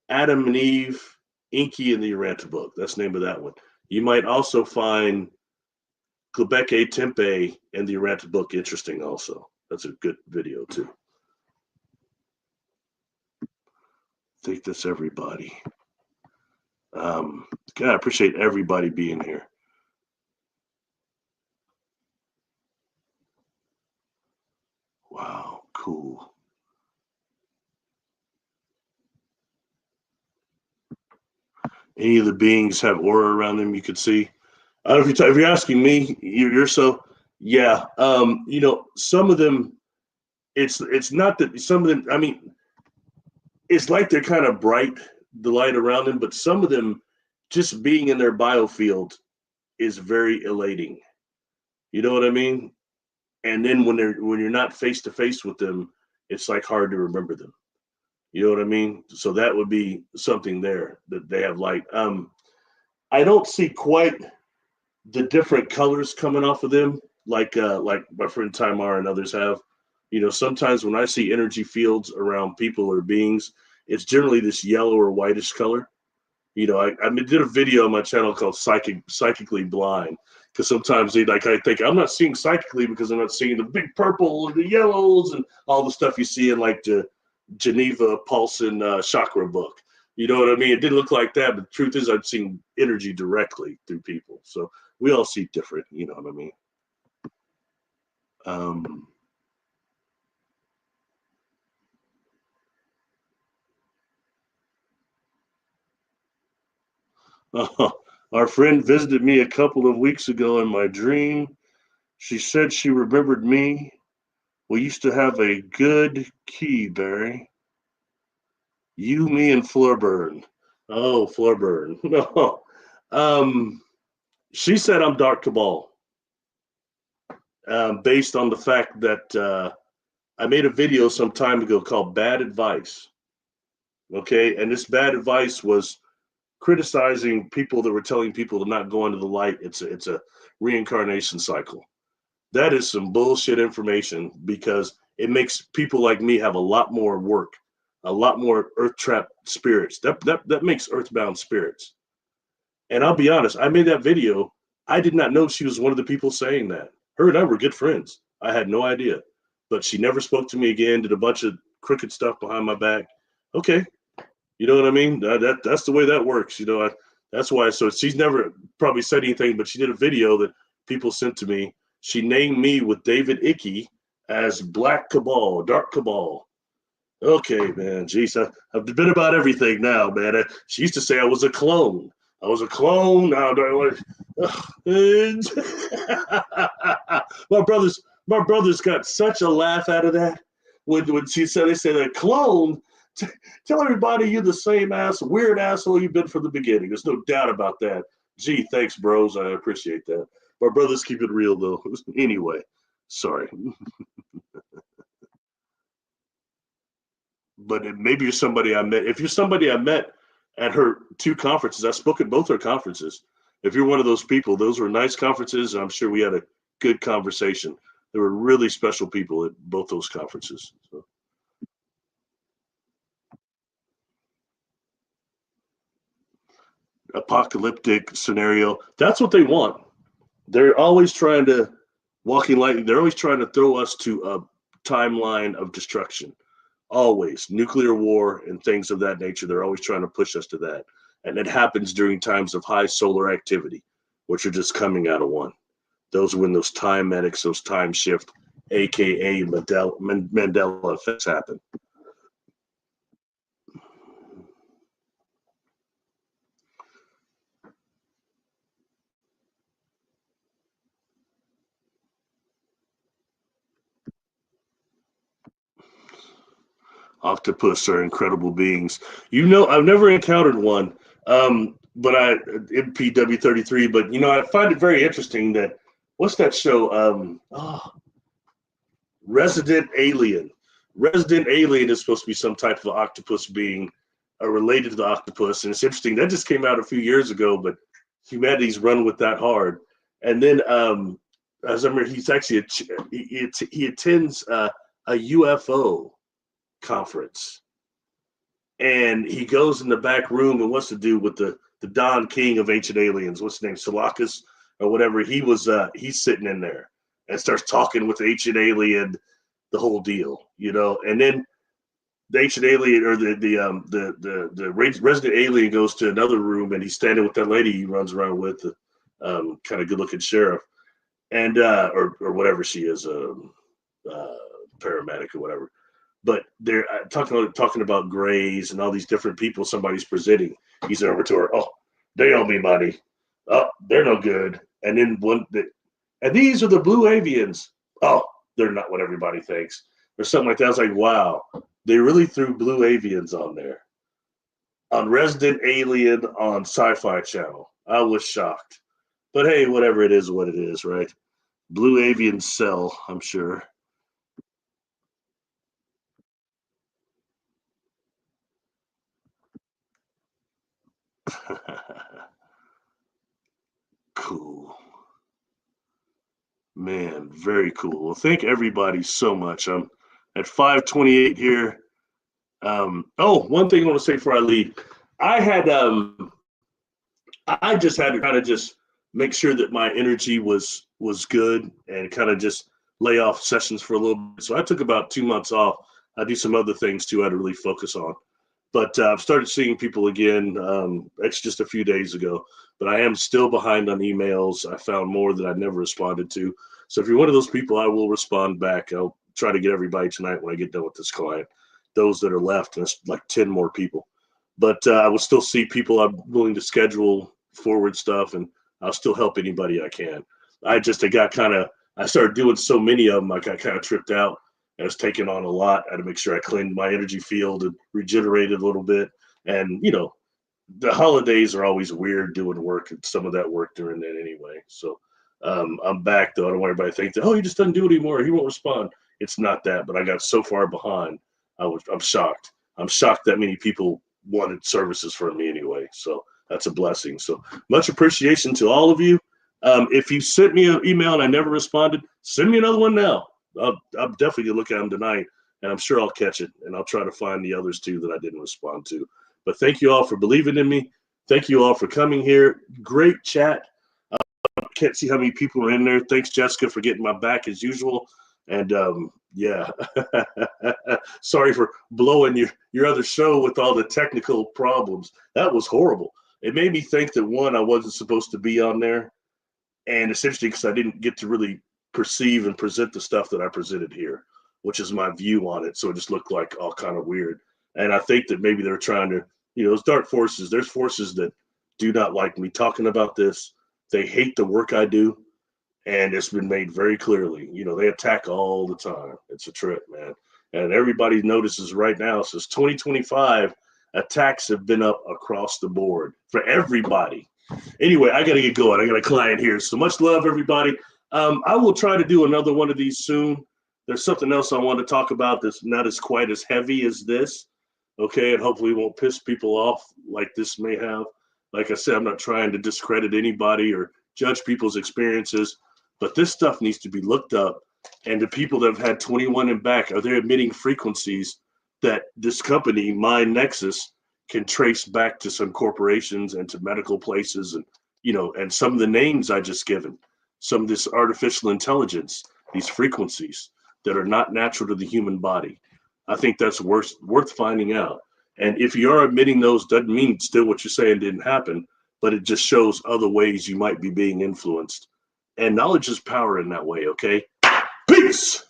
Adam and Eve, Inky, and the Uranta book. That's the name of that one. You might also find Quebec Tempe and the Uranta book interesting also. That's a good video too. I think that's everybody. God, I appreciate everybody being here. Wow, cool. Any of the beings have aura around them you could see? I don't know if you're asking me, you're so, yeah. You know, some of them, it's not that some of them, I mean, it's like they're kind of bright, the light around them, but some of them just being in their biofield is very elating. You know what I mean? And then when you're not face to face with them, it's like hard to remember them. You know what I mean? So that would be something there that they have light. I don't see quite the different colors coming off of them like my friend Timar and others have. You know, sometimes when I see energy fields around people or beings, it's generally this yellow or whitish color. You know, I did a video on my channel called Psychically Blind, because sometimes I think I'm not seeing psychically because I'm not seeing the big purple and the yellows and all the stuff you see in like the Geneva Paulson chakra book. You know what I mean? It didn't look like that, but the truth is I'm seeing energy directly through people. So we all see different, you know what I mean? Our friend visited me a couple of weeks ago in my dream. She said she remembered me. We used to have a good key, Barry. You, me, and Flurburn. Oh, Flurburn. No. She said I'm Dark Cabal, based on the fact that I made a video some time ago called Bad Advice. Okay, and this bad advice was criticizing people that were telling people to not go into the light. It's a reincarnation cycle. That is some bullshit information because it makes people like me have a lot more work, a lot more earth trapped spirits. That makes earthbound spirits. And I'll be honest, I made that video. I did not know she was one of the people saying that. Her and I were good friends. I had no idea. But she never spoke to me again, did a bunch of crooked stuff behind my back. Okay. You know what I mean? That's the way that works. You know, that's why. So she's never probably said anything, but she did a video that people sent to me. She named me with David Icke as Black Cabal, Dark Cabal. Okay, man. Geez, I've been about everything now, man. She used to say I was a clone. I was a clone. Now, my brothers got such a laugh out of that when she said they said a clone. Tell everybody you're the same weird asshole you've been from the beginning. There's no doubt about that. Gee, thanks, bros. I appreciate that. My brothers keep it real though. Anyway, sorry. But maybe you're somebody I met. If you're somebody I met at her 2 conferences, I spoke at both her conferences. If you're one of those people, those were nice conferences. And I'm sure we had a good conversation. There were really special people at both those conferences. So. Apocalyptic scenario. That's what they want. They're always trying to walking lightning. They're always trying to throw us to a timeline of destruction. Always nuclear war and things of that nature. They're always trying to push us to that. And it happens during times of high solar activity, which are just coming out of one. Those are when those time medics, those time shift, AKA Mandela effects happen. Octopus are incredible beings. You know, I've never encountered one, but MPW-33. But you know, I find it very interesting that what's that show? Resident Alien. Resident Alien is supposed to be some type of octopus being related to the octopus, and it's interesting that just came out a few years ago, but humanity's run with that hard. And then, as I remember, he's actually he attends a UFO conference, and he goes in the back room and wants to do with the Don King of Ancient Aliens. What's his name? Seleucus or whatever. He's sitting in there and starts talking with the Ancient Alien, the whole deal, you know. And then the Ancient Alien or the resident alien goes to another room, and he's standing with that lady he runs around with, the kind of good looking sheriff, and or whatever she is, paramedic or whatever. But they're talking about grays and all these different people somebody's presenting. He's over to her. Oh, they owe me money. Oh, they're no good. And then and these are the blue avians. Oh, they're not what everybody thinks, or something like that. I was like, wow, they really threw blue avians on there, on Resident Alien on Sci-Fi Channel. I was shocked, but hey, whatever it is, what it is, right? Blue avians sell, I'm sure. Cool. Man, very cool. Well, thank everybody so much. I'm at 5:28 here. One thing I want to say before I leave. I had I just had to kind of just make sure that my energy was good and kind of just lay off sessions for a little bit. So I took about 2 months off. I do some other things too I had to really focus on. But I've started seeing people again. It's just a few days ago, but I am still behind on emails. I found more that I never responded to. So if you're one of those people, I will respond back. I'll try to get everybody tonight when I get done with this client. Those that are left, and it's like 10 more people. But I will still see people I'm willing to schedule forward stuff, and I'll still help anybody I can. I started doing so many of them, I got kind of tripped out. I was taking on a lot. I had to make sure I cleaned my energy field and regenerated a little bit. And, you know, the holidays are always weird doing work, and some of that work during that anyway. So I'm back, though. I don't want everybody to think that, oh, he just doesn't do it anymore. He won't respond. It's not that, but I got so far behind. I'm shocked. I'm shocked that many people wanted services from me anyway. So that's a blessing. So much appreciation to all of you. If you sent me an email and I never responded, send me another one now. I'm definitely gonna look at them tonight, and I'm sure I'll catch it, and I'll try to find the others too that I didn't respond to. But thank you all for believing in me. Thank you all for coming here. Great chat. Can't see how many people are in there. Thanks, Jessica, for getting my back as usual. And yeah, sorry for blowing your other show with all the technical problems. That was horrible. It made me think that, one, I wasn't supposed to be on there, and it's interesting because I didn't get to really perceive and present the stuff that I presented here, which is my view on it. So it just looked like all kind of weird. And I think that maybe they're trying to, you know, those dark forces, there's forces that do not like me talking about this. They hate the work I do. And it's been made very clearly, you know, they attack all the time. It's a trip, man. And everybody notices right now, since 2025, attacks have been up across the board for everybody. Anyway, I got to get going. I got a client here. So much love, everybody. I will try to do another one of these soon. There's something else I want to talk about that's not as quite as heavy as this. Okay. And hopefully won't piss people off like this may have. Like I said, I'm not trying to discredit anybody or judge people's experiences, but this stuff needs to be looked up. And the people that have had 21 and back, are they emitting frequencies that this company, Mind Nexus, can trace back to some corporations and to medical places, and, you know, and some of the names I just given, some of this artificial intelligence, these frequencies that are not natural to the human body. I think that's worth finding out. And if you are admitting those, doesn't mean still what you're saying didn't happen, but it just shows other ways you might be being influenced. And knowledge is power in that way, okay? Peace!